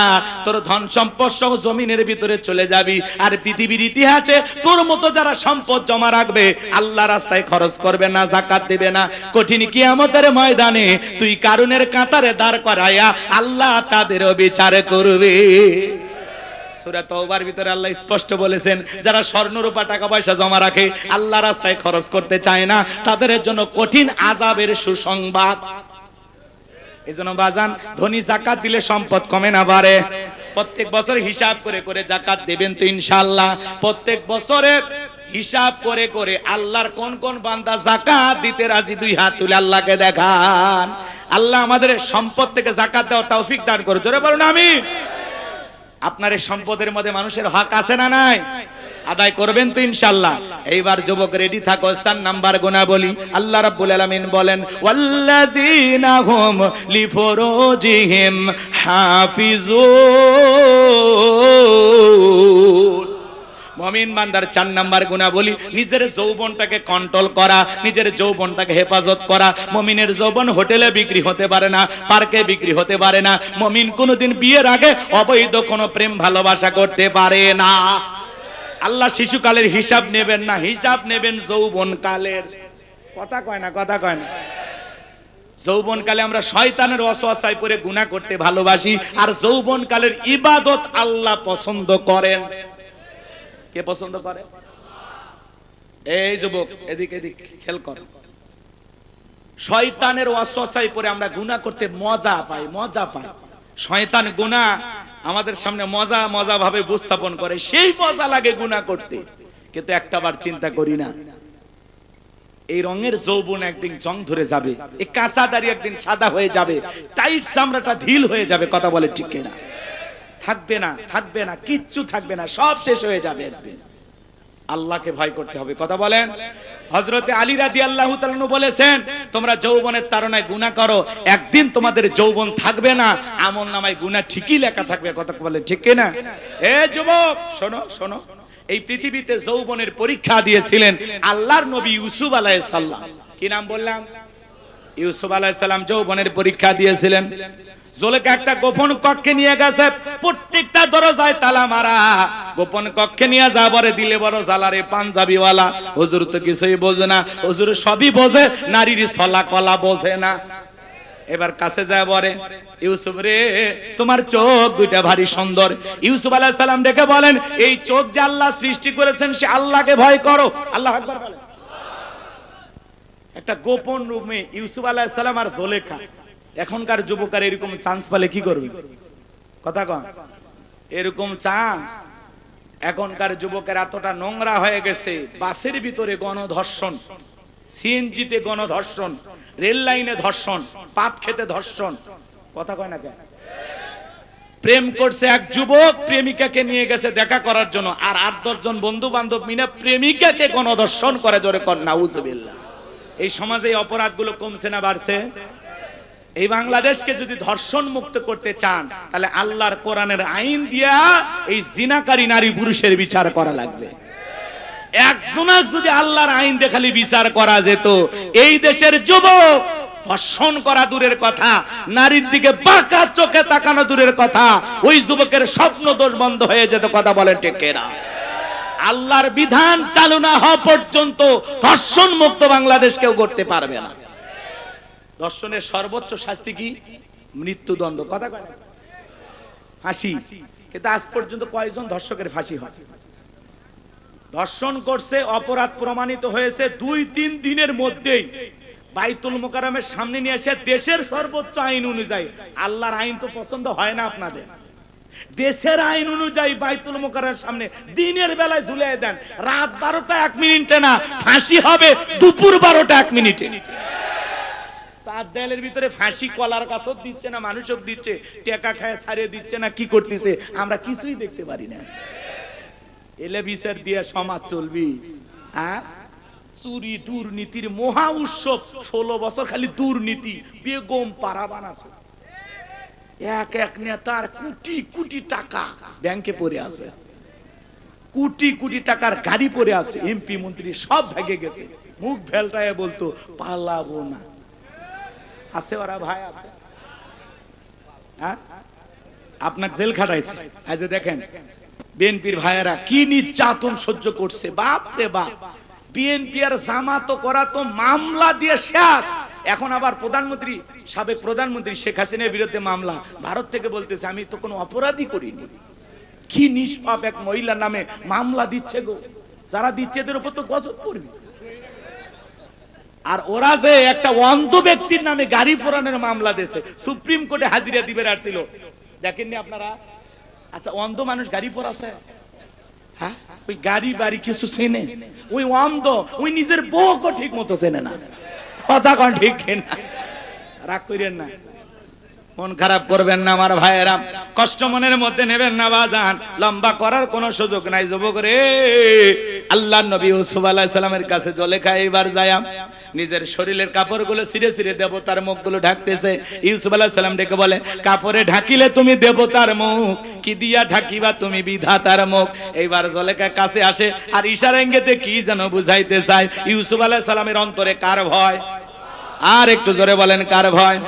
তোর ধন সম্পদ সহ জমিনের ভিতরে চলে যাবি, আর পৃথিবীর ইতিহাসে তোর মতো যারা সম্পদ জমা রাখবে, আল্লাহ রাস্তায় খরচ করবে না, যাকাত দেবে না, কঠিন কিয়ামতের ময়দানে তুই কারুনের কাতারে দাঁড় করায়া আল্লাহ তাদেরও বিচার করবে। সূরা তাওবার ভিতরে আল্লাহ স্পষ্ট বলেছেন, যারা স্বর্ণ রূপা টাকা পয়সা জমা রাখে, আল্লাহ রাস্তায় খরচ করতে চায় না, তাদের জন্য কঠিন আযাবের সুসংবাদ। এজন্য বাজান, ধনী যাকাত দিলে সম্পদ কমে না বাড়ে। প্রত্যেক বছর হিসাব করে করে যাকাত দেবেন তো ইনশাআল্লাহ। প্রত্যেক বছরে হিসাব করে করে আল্লাহর কোন কোন বান্দা যাকাত দিতে রাজি, 2 হাত তুলে আল্লাহকে দেখান। আল্লাহ আমাদের সম্পদ থেকে যাকাত দেওয়ার তৌফিক দান করুন, জোরে বলুন আমিন। আপনার এই সম্পদের মধ্যে মানুষের হক আছে না নাই? আদায় করবেন তো ইনশাআল্লাহ। এইবার যুবক রেডি থাকো, 4 নাম্বার গুনাহ বলি। আল্লাহ রাব্বুল আলামিন বলেন, ওয়াল্লাযীনা হুম লিফুরুজিহিম হাফিজুন। মুমিন বান্দার 4 নাম্বার গুণাবলী নিজের যৌবনটাকে কন্ট্রোল করা, নিজের যৌবনটাকে হেফাজত করা। মুমিনের যৌবন হোটেলে বিক্রি হতে পারে না, পার্কে বিক্রি হতে পারে না। মুমিন কোনোদিন বিয়ের আগে অবৈধ কোনো প্রেম ভালোবাসা করতে পারে না। আল্লাহ শিশুকালের হিসাব নেবেন না, হিসাব নেবেন যৌবনকালের। কথা কয় না, কথা কয় না। যৌবনকালে আমরা শয়তানের ওয়াসওয়াসায় পড়ে গুনাহ করতে ভালোবাসি, আর যৌবনকালের ইবাদত আল্লাহ পছন্দ করেন। কে পছন্দ করে? এই যুবক এদিকে এদিক খেয়াল কর। শয়তানের ওয়াসওয়াসায় পড়ে আমরা গুনাহ করতে মজা পাই, মজা পাই। শয়তান গুনাহ আমাদের সামনে মজা মজা ভাবে উপস্থাপন করে, সেই মজা লাগে গুনাহ করতে, কিন্তু একটাবার চিন্তা করি না এই রঙের যৌবন একদিন জং ধরে যাবে, এই কাঁচা দাড়ি একদিন সাদা হয়ে যাবে, টাইট চামড়াটা ঢিল হয়ে যাবে। কথা বলে ঠিক কিনা? থাকবে না, থাকবে না, কিচ্ছু থাকবে না, সব শেষ হয়ে যাবে একদিন। আল্লাহকে ভয় করতে হবে। কথা বলেন। হযরতে আলী রাদিয়াল্লাহু তাআলা আনহু বলেছেন, তোমরা যৌবনের তাড়নায় গুনাহ করো, একদিন তোমাদের যৌবন থাকবে না, আমলনামায় গুনাহ ঠিকই লেখা থাকবে। কথা বলে ঠিক কিনা? এ যুবক শোনো, শোনো। এই পৃথিবীতে যৌবনের পরীক্ষা দিয়েছিলেন আল্লাহর নবী ইউসুফ আলাইহিস সালাম। কি নাম বললাম? ইউসুফ আলাইহিস সালাম যৌবনের পরীক্ষা দিয়েছিলেন। জুলেখা একটা গোপন কক্ষে নিয়ে গেছে, প্রত্যেকটা দরজায় তালা মারা। গোপন কক্ষে নিয়ে যাবারে দিলে বড় জালারে পাঞ্জাবিওয়ালা। হুজুর তো কিছুই বোঝে না, হুজুর সবই বোঝে, নারীর ছলা কলা বোঝে না। এবার কাছে যায় বলে, ইউসুফ রে তোমার চোখ দুইটা ভারী সুন্দর। ইউসুফ আলাইহিস সালাম ডেকে বলেন, এই চোখ যে আল্লাহ সৃষ্টি করেছেন সে আল্লাহকে ভয় করো। আল্লাহু আকবার বলেন। একটা গোপন রুমে ইউসুফ আলাইহিস সালাম আর জুলেখা। এখনকার যুবকরা এরকম চান্স পেলে কি করবে? কথা কন। এরকম চান্স এখনকার যুবকের এতটা নোংরা হয়ে গেছে, বাসের ভিতরে গণধর্ষণ, সিএনজিতে গণধর্ষণ, রেল লাইনে ধর্ষণ, পাট খেতে ধর্ষণ। কথা কয় না কেন? প্রেম করছে এক যুবক, প্রেমিকাকে নিয়ে গেছে দেখা করার জন্য, আর 8-10 জন বন্ধু বান্ধব মিলে প্রেমিকাকে গণধর্ষণ করে। জোরে কর নাউজুবিল্লাহ। এই সমাজে এই অপরাধগুলো কমছে না বাড়ছে? এই বাংলাদেশকে যদি ধর্ষণ মুক্ত করতে চান, তাহলে আল্লাহর কোরআনের আইন দিয়া এই জিনাকারী নারী পুরুষের বিচার করা লাগবে। একজনক যদি আল্লাহর আইন দিয়ে খালি বিচার করা যেত, এই দেশের যুবক ধর্ষণ করা দূরের কথা, নারীর দিকে বাঁকা চোখে তাকানো দূরের কথা, ওই যুবকের স্বপ্ন দোষ বন্ধ হয়ে যেত। কথা বলেন ঠিক কিনা? আল্লাহর বিধান চালু না হওয়া পর্যন্ত ধর্ষণ মুক্ত বাংলাদেশ কেউ করতে পারবে না। ধর্ষণের সর্বোচ্চ শাস্তি কি? মৃত্যুদণ্ড। কথা কয় না? ফাঁসি। কিন্তু আজ পর্যন্ত কয়জন ধর্ষকের ফাঁসি হয়? ধর্ষণ করছে, অপরাধ প্রমাণিত হয়েছে, 2-3 দিনের মধ্যেই বাইতুল মোকাররমের সামনে নিয়ে এসে দেশের সর্বোচ্চ আইন অনুযায়ী, আল্লাহর আইন তো পছন্দ হয় না আপনাদের, দেশের আইন অনুযায়ী বাইতুল মোকাররমের সামনে দিনের বেলায় ঝুলিয়ে দেন। রাত 12টা 1 মিনিটে না, ফাঁসি হবে দুপুর 12টা 1 মিনিটে। চার দেয়ালের ভিতরে ফাঁসি কলার গাছও দিচ্ছে না, মানুষও দিচ্ছে, টাকা খায় ছাড়িয়ে দিচ্ছে না, কি করতেছে আমরা কিছুই দেখতে পারি না। এলে বিচার দিয়ে সমাজ চলবি? হ্যাঁ, চুরি দুর্নীতির মহা উৎসব। 16 বছর খালি দুর্নীতি, বেগম পাড়া বানাচ্ছে। এক নেতার কোটি কোটি টাকা ব্যাংকে পড়ে আছে, কোটি কোটি টাকার গাড়ি পড়ে আছে, এমপি মন্ত্রী সব ভেঙে গেছে। মুখ ভেলটায় বলতো পালাবো না। আছে ওরা ভাই আছে? হ্যাঁ, আপনাকে জেল খাটাইছে। আজ দেখেন বিএনপির ভাইয়েরা কি নির্যাতন সহ্য করছে। বাপ রে বাপ, বিএনপি আর জামাত করা তো মামলা দিয়ে শেষ। এখন আবার প্রধানমন্ত্রী, সাবেক প্রধানমন্ত্রী শেখ হাসিনার বিরুদ্ধে মামলা। ভারত থেকে বলতেছে আমি তো কোনো অপরাধী করিনি। কি নিষ্পাপ এক মহিলার নামে মামলা দিচ্ছে গো। যারা দিচ্ছে এদের উপর তো গজব পড়বে। আর ওরা যে একটা অন্ধ ব্যক্তির নামে গাড়ি পোড়ানোর মামলা দিয়েছে, সুপ্রিম কোর্টে হাজিরা দিবে আসছিল, দেখেননি আপনারা? আচ্ছা, অন্ধ মানুষ গাড়ি পোড়াছে? হ্যাঁ, ওই গাড়ি বাড়ি কিছু চেনে? ওই অন্ধ, ওই নিজের বউকে ঠিক মতো চেনে না। কথা কন ঠিক কিনা? রাগ করেন না, মন খারাপ করবেন না আমার ভাইয়েরা, কষ্ট মনের মধ্যে নেবেন না বাজান। লম্বা করার কোনো সুযোগ নাই যুবক রে। আল্লাহর নবী ইউসুফ আলাইহিস সালামের কাছে জুলেখা এবার যায়, নিজের শরীরের কাপড়গুলো ছিঁড়ে ছিঁড়ে দেবতার মুখগুলো ঢাকতেছে। ইউসুফ আলাইহিস সালাম ডেকে বলে, কাপড়ে ঢাকিলে তুমি দেবতার মুখ, কি দিয়া ঢাকিবা তুমি বিধাতার মুখ। এইবার জুলেখা কাছে আসে আর ইশারা ইঙ্গিতে কি যেন বুঝাইতে চায়। ইউসুফ আলাইহিস সালামের অন্তরে কার ভয়? আর একটু জোরে বলেন, কার ভয়?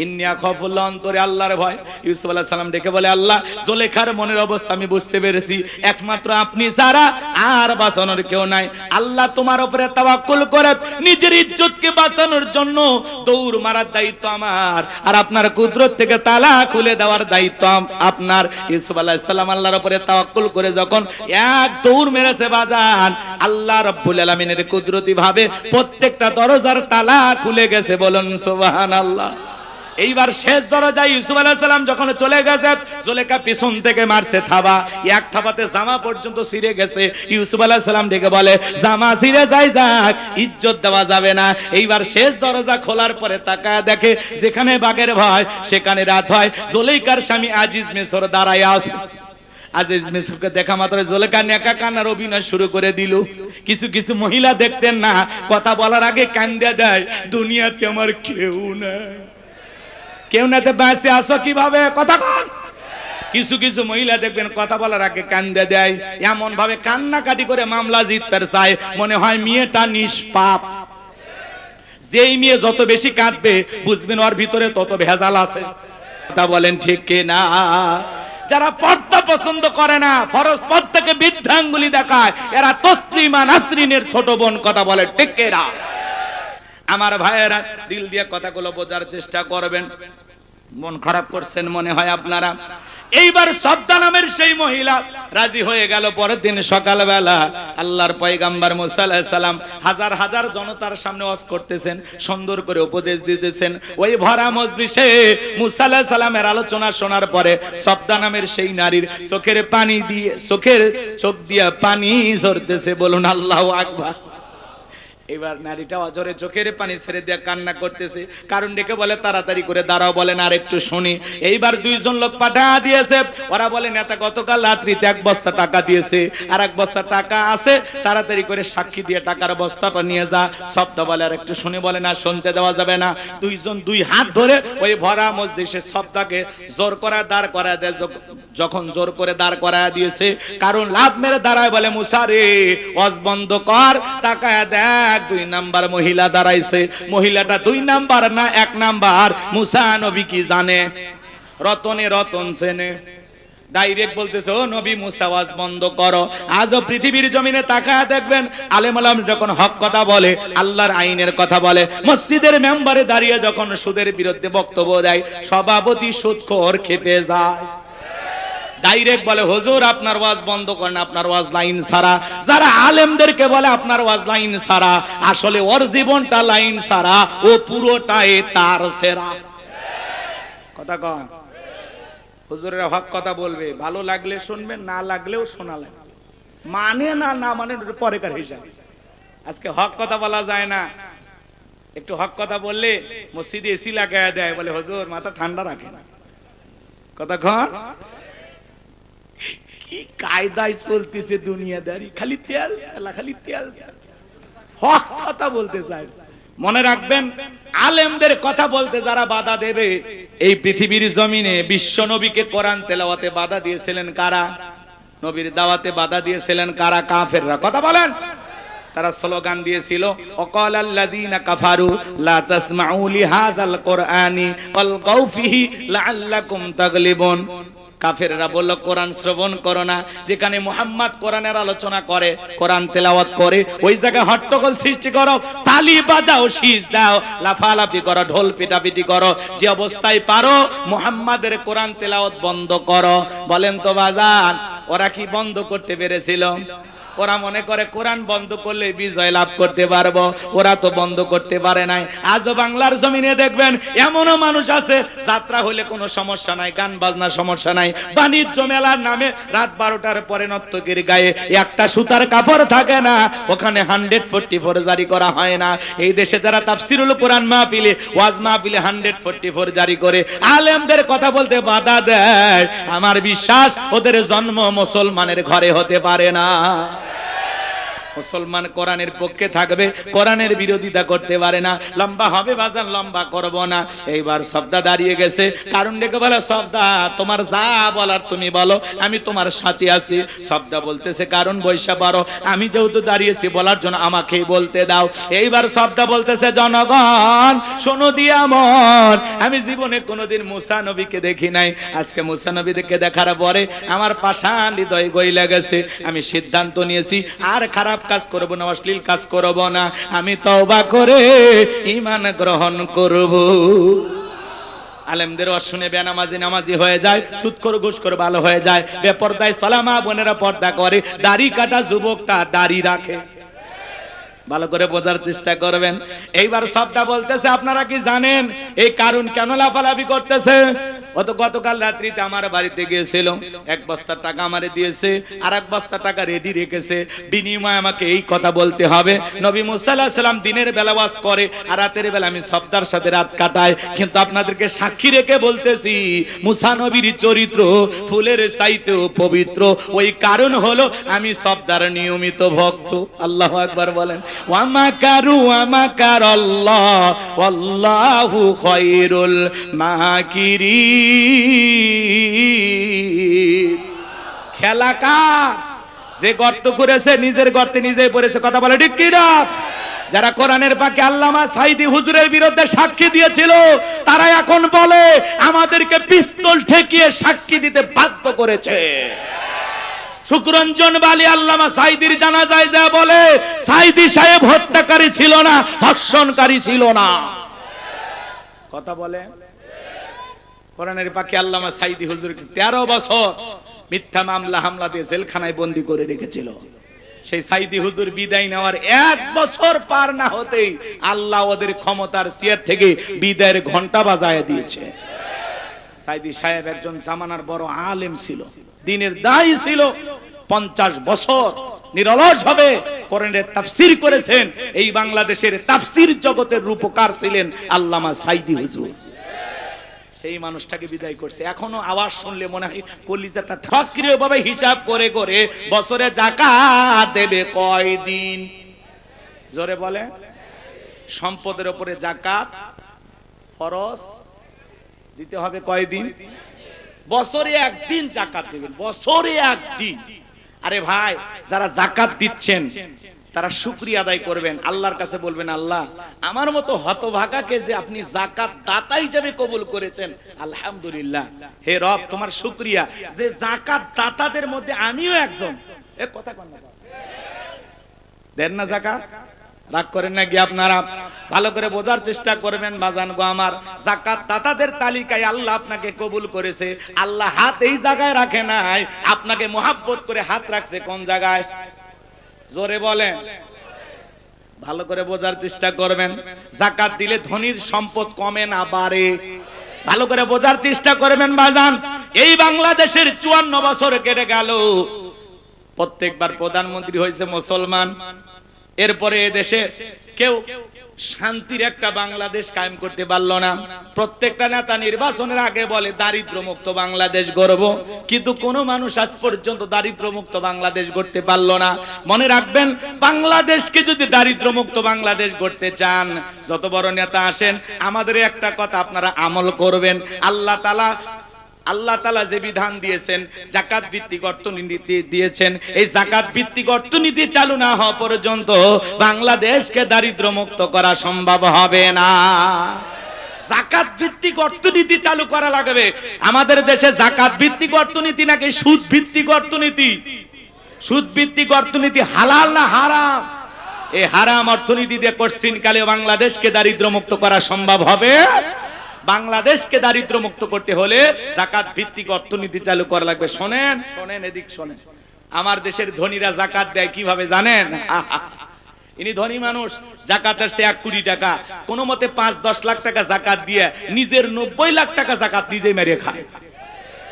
ইন্নিয়া খাফুল্লাহ, অন্তরে আল্লাহর ভয়। ইউসুফ আলাইহিস সালাম ডেকে বলে, আল্লাহ, জুলেখার মনের অবস্থা আমি বুঝতে পেরেছি, একমাত্র আপনি ছাড়া আর বাঁচানোর কেউ নাই। আল্লাহ তোমার উপরে তাওয়াক্কুল করে নিজের ইজ্জতকে বাঁচানোর জন্য দৌড় মারার দায়িত্ব আমার, আর আপনার কুদরত থেকে তালা খুলে দেওয়ার দায়িত্ব আপনার। ইউসুফ আলাইহিস সালাম আল্লাহর উপরে তাওয়াক্কুল করে যখন এক দৌড় মেরেছে বাজান, আল্লাহ রাব্বুল আলামিনের কুদরতি ভাবে প্রত্যেকটা দরজার তালা খুলে গেছে। বলুন সুবহানাল্লাহ। এইবার শেষ দরজায় ইউসুফ আলাইহিস সালাম যখন চলে গেছে, জুলেখা পিছন থেকে মারছে থাবা, এক থাবাতে জামা পর্যন্ত ছিঁড়ে গেছে। ইউসুফ আলাইহিস সালাম ডেকে বলে, জামা ছিঁড়ে যায় যাক, ইজ্জত দেওয়া যাবে না। এইবার শেষ দরজা খোলার পরে তাকায় দেখে যেখানে বাঘের ভয় সেখানে রাত হয়। জুলেখার স্বামী আজিজ মিসর দাঁড়ায় আছে। আজিজ মিসরকে দেখা মাত্র জুলেখা নেকা কান্নার অভিনয় শুরু করে দিল। কিছু কিছু মহিলা দেখতেন না, কথা বলার আগে কান্দে দেয়, দুনিয়াতে আমার কেউ নাই, কেউ নাতে বেঁচে আসো কিভাবে, কথা কন। কিছু কিছু মহিলা দেখবেন কথা বলার আগে কান্দে দেয়, এমন ভাবে কান্নাকাটি করে মামলা জিততে চায়, মনে হয় মেয়েটা নিষ্পাপ। যেই মেয়ে যত বেশি কাঁদবে বুঝবেন ওর ভিতরে তত ভেজাল আছে। কথা বলেন ঠিক কি না? যারা পর্দা পছন্দ করে না, ফরজ পর্দাকে বৃদ্ধাঙ্গুলি দেখায়, এরা তসলিমা নাসরিনের ছোট বোন। কথা বলে ঠিক কি না? আমার ভাইয়েরা, দিল দিয়ে কথাগুলো বোঝার চেষ্টা করবেন। মন খারাপ করছেন মনে হয় আপনারা। এইবার সবদা নামের সেই মহিলা রাজি হয়ে গেল। পরের দিন সকালবেলা আল্লাহর পয়গাম্বর মুসা আলাইহিস সালাম হাজার হাজার জনতার সামনে ওয়াজ করতেছেন, সুন্দর করে উপদেশ দিতেছেন। ওই ভরা মজলিসে মুসা আলাইহিস সালামের আলোচনা শোনার পরে সবদা নামের সেই নারীর চোখ দিয়ে পানি ঝরতেছে। বলুন আল্লাহু আকবার। এবার নারীটা অজরে চোখের পানি ছেড়ে দিয়ে কান্না করতেছে। কারণ ডেকে বলে, তাড়াতাড়ি করে দাঁড়াও, বলেন আর একটু শুনি। এইবার দুইজন লোক পাঠা দিয়েছে। ওরা বলে, নেতা গতকাল রাত্রিতে 1 বস্তা টাকা দিয়েছে, আর 1 বস্তা টাকা আছে, তাড়াতাড়ি করে সাক্ষী দিয়ে টাকার বস্তাটা নিয়ে যা। সবদা বলে, আর একটু শুনি। বলে, না, শুনতে দেওয়া যাবে না। দুইজন 2 হাত ধরে ওই ভরা মজলিসে সবদাকে জোর করে দাঁড় করায় দেয়। যখন জোর করে দাঁড় করায় দিয়েছে, কারণ লাভ মেরে দাঁড়ায়, বলে, মুসা রে, ওয়াজ বন্ধ কর, তাকায় দেখ 2 নাম্বার মহিলা দাঁড়াইছে। মহিলাটা 2 নাম্বার না 1 নাম্বার। মুসা নবী কি জানে? রতনে রতন চেনে। ডাইরেক্ট বলতেছে, ও নবী মুসা, ওয়াজ বন্ধ করো। আজও পৃথিবীর জমিনে তাকায় দেখবেন, আলেম আলেম যখন হক কথা বলে, আল্লাহর আইনের কথা বলে, মসজিদের মেম্বারে দাঁড়িয়ে যখন সুদের বিরুদ্ধে বক্তব্য দেয়, সভাপতি সুদখোর খেপে যায়। ডাইরেক্ট বলে, হুজুর আপনার ওয়াজ বন্ধ করেন, আপনার ওয়াজ লাইন ছাড়া। যারা আলেমদেরকে বলে আপনার ওয়াজ লাইন ছাড়া, আসলে ওর জীবনটা লাইন ছাড়া, ও পুরোটাই তার সেরা। কথা কন। হুজুরের হক কথা বলবে, ভালো লাগলে শুনবেন, না লাগলেও শোনা লাগবে। মানে না মানে পরেকার হিসাব। আজকে হক কথা বলা যায় না। একটু হক কথা বললে মসজিদে এসি লাগায় দেয়, বলে হুজুর মাথা ঠান্ডা রাখে না। কথা কন। কি কায়দায় চলতেছে দুনিয়াদারি, খালি তেল খালি তেল। হক কথা বলতে চায়। মনে রাখবেন, আলেমদের কথা বলতে যারা বাধা দেবে, এই পৃথিবীর জমিনে বিশ্ব নবীকে কোরআন তেলাওয়াতে বাধা দিয়েছিলেন কারা? নবীর দাওয়াতে বাধা দিয়েছিলেন কারা? কাফেররা। কথা বলেন। তারা স্লোগান দিয়েছিল, ওয়াকালাল্লাযীনা কাফারু লা তাসমাউ লিহাযাল কুরআনি ওয়ালগাউ ফিহি লাআল্লাকুম তাগলিবুন। কাফেররা বলল, কোরআন শ্রবণ করো না। যেখানে মুহাম্মদ কোরআনের আলোচনা করে, কোরআন তেলাওয়াত করে, ওই জায়গায় হট্টগোল সৃষ্টি করো, তালি বাজাও, শীষ দাও, লাফালাফি করো, ঢোল পিটাপিটি করো, যে অবস্থায় পারো মুহাম্মাদের কোরআন তেলাওয়াত বন্ধ করো। বলেন তো বাজান, ওরা কি বন্ধ করতে পেরেছিল? ওরা মনে করে কোরআন বন্ধ করলে বিজয় লাভ করতে পারবো, ওরা তো বন্ধ করতে পারে নাই। আজও বাংলার জমিনে দেখবেন এমনও মানুষ আছে, যাত্রা হলে কোনো সমস্যা নাই, গান বাজনা সমস্যা নাই, বাণিজ্য মেলার নামে রাত 12টার পরে নর্তকীর গায়ে একটা সুতার কাপড় থাকে না, ওখানে 144 জারি করা হয় না। এই দেশে যারা তাফসিরুল কোরআন মাহফিলে, ওয়াজ মাহফিলে 144 জারি করে আলেমদের কথা বলতে বাধা দেয়, আমার বিশ্বাস ওদের জন্ম মুসলমানের ঘরে হতে পারে না। মুসলমান কোরআনের পক্ষে থাকবে, কোরআনের বিরোধিতা করতে পারে না। লম্বা হবে বাজার, লম্বা করব না। এইবার সবদা দাঁড়িয়ে গেছে, কারণ ডেকে বলে, সবদা তোমার যা বলার তুমি বলো, আমি তোমার সাথে আছি। সবদা বলতেছে, কারণ বৈশা পারো, আমি যেহেতু দাঁড়িয়েছি বলার জন্য আমাকেই বলতে দাও। এইবার সবদা বলতেছে, জনগণ শোনো দিয়া মন, আমি জীবনে কোনোদিন মুসা নবীকে দেখি নাই, আজকে মুসা নবীকে দেখার পরে আমার পাষাণ হৃদয় গইলা গেছে। আমি সিদ্ধান্ত নিয়েছি আর খারাপ কাজ করব না, অশ্লীল কাজ করব না, আমি তওবা করে ঈমান গ্রহণ করব। আলেমদের শুনে বেনামাজি নামাজি হয়ে যায়, সুদখোর ঘুষখোর ভালো হয়ে যায়, বেপরদায় সালামা বোনেরা পর্দা করে, দাড়ি কাটা যুবকটা দাড়ি রাখে। ভালো করে বোঝার চেষ্টা করবেন। এইবার সবটা বলতেছে, আপনারা কি জানেন এই কারণ কেন লাফালাফি করতেছে? গতকাল রাত্রিতে আমার বাড়িতে গিয়েছিল, 1 বস্তা টাকা আমারে দিয়েছে, আর 1 বস্তা টাকা রেডি রেখেছে, বিনিময়ে আমাকে এই কথা বলতে হবে। নবী মুসা আলাইহিস সালাম দিনের বেলা ওয়াজ করে আর রাতের বেলা আমি সবদার সাথে রাত কাটাই, কিন্তু আপনাদেরকে সাক্ষী রেখে বলতেছি মুসা নবীর চরিত্র ফুলের চাইতেও পবিত্র। ওই কারণ হলো আমি সবদার নিয়মিত ভক্ত। আল্লাহু আকবার বলেন। ওয়া মাকারু ওয়া মাকারাল্লাহ ওয়াল্লাহু খায়রুল মাকিরিন। খেলা কার? যে গর্ত করেছে নিজের গর্তে নিজেই পড়েছে। কথা বলে ঠিক কি না? যারা কোরআনের পাকে আল্লামা সাঈদী হুজুরের বিরুদ্ধে সাক্ষী দিয়েছিল, তারা এখন বলে আমাদেরকে পিস্তল ঠেকিয়ে সাক্ষী দিতে বাধ্য করেছে। শুকরঞ্জন বালি আল্লামা সাঈদীর জানাজায় যা বলে, সাঈদী সাহেব হত্যাকারী ছিল না, ধর্ষণকারী ছিল না। কথা বলে। কোরআনের পাকে আল্লামা সাঈদী হুজুরকে 13 বছর মিথ্যা মামলা হামলা দিয়ে জেলখানায় বন্দী করে রেখেছিল। সেই সাঈদী হুজুর বিদায় নেওয়ার 1 বছর পার না হতেই আল্লাহ ওদের ক্ষমতার চেয়ার থেকে বিদায়ের ঘন্টা বাজায় দিয়েছে। সাঈদী সাহেব একজন জামানার বড় আলেম ছিল, দ্বীনের দায়ী ছিল। 50 বছর নিরলসভাবে কোরআনের তাফসীর করেছেন। এই বাংলাদেশের তাফসীর জগতের রূপকার ছিলেন আল্লামা সাঈদী হুজুর। সেই মানুষটাকে বিদায় করছে। এখনো আওয়াজ শুনলে মনে হয় কলিজাটা সক্রিয়ভাবে হিসাব করে করে বছরে যাকাত দেবে কয়দিন? জোরে বলে। সম্পদের উপরে যাকাত ফরজ দিতে হবে কয়দিন? বছরে একদিন যাকাত দেবেন, বছরে একদিন। আরে ভাই, যারা যাকাত দিচ্ছেন তারা শুকরিয়া আদায় করবেন, আল্লাহর কাছে বলবেন, আল্লাহ আমার মতো হতভাগাকে যে আপনি যাকাত দাতা হিসেবে কবুল করেছেন, আলহামদুলিল্লাহ। হে রব, তোমার শুকরিয়া যে যাকাত দাতাদের মধ্যে আমিও একজন। এ কথা কোন না, দেন না যাকাত? রাগ করেন নাকি আপনারা? ভালো করে বোঝার চেষ্টা করবেন বাজান গো আমার। যাকাত দাতাদের তালিকায় আল্লাহ আপনাকে কবুল করেছে। আল্লাহ হাত এই জায়গায় রাখে নাই, আপনাকে মোহাব্বত করে হাত রাখছে কোন জায়গায়? জোরে বলেন। ভালো করে বোঝার চেষ্টা করবেন। যাকাত দিলে ধনীর সম্পদ কমে না বাড়ে। ভালো করে বোঝার চেষ্টা করবেন বাজান। এই বাংলাদেশের 54 বছর কেটে গেল, প্রত্যেকবার প্রধানমন্ত্রী হয়েছে মুসলমান। এরপরে দেশে কেউ শান্তির একটা বাংলাদেশ কায়েম করতে পারলো না। প্রত্যেকটা নেতা নির্বাচনের আগে বলে দারিদ্র মুক্ত বাংলাদেশ গড়ব, কিন্তু কোন মানুষ আজ পর্যন্ত দারিদ্র মুক্ত বাংলাদেশ গড়তে পারলো না। মনে রাখবেন, বাংলাদেশকে যদি দারিদ্র মুক্ত বাংলাদেশ গড়তে চান, যত বড় নেতা আসেন, আমাদের একটা কথা আপনারা আমল করবেন। আল্লাহ তাআলা যে বিধান দিয়েছেন, যাকাত ভিত্তিক অর্থনীতি দিয়েছেন, এই যাকাত ভিত্তিক অর্থনীতি চালু না হওয়া পর্যন্ত বাংলাদেশকে দারিদ্র মুক্ত করা সম্ভব হবে না। যাকাত ভিত্তিক অর্থনীতি চালু করা লাগবে। আমাদের দেশে যাকাত ভিত্তিক অর্থনীতি নাকি সুদ ভিত্তিক অর্থনীতি? সুদ ভিত্তিক অর্থনীতি হালাল না হারাম? এই হারাম অর্থনীতি দিয়ে কোশ্চিনকালে বাংলাদেশকে দারিদ্র মুক্ত করা সম্ভব হবে? বাংলাদেশকে দারিদ্র মুক্ত করতে হলে যাকাত ভিত্তিক অর্থনীতি চালু করা লাগবে। শোনেন শোনেন, এদিক শোনেন। আমার দেশের ধনীরা যাকাত দেয় কিভাবে জানেন? ইনি ধনী মানুষ, যাকাতের সে 1 কোটি টাকা, কোন মতে 5-10 লাখ টাকা যাকাত দিয়ে নিজের 90 লাখ টাকা যাকাত নিজেই মেরে খায়।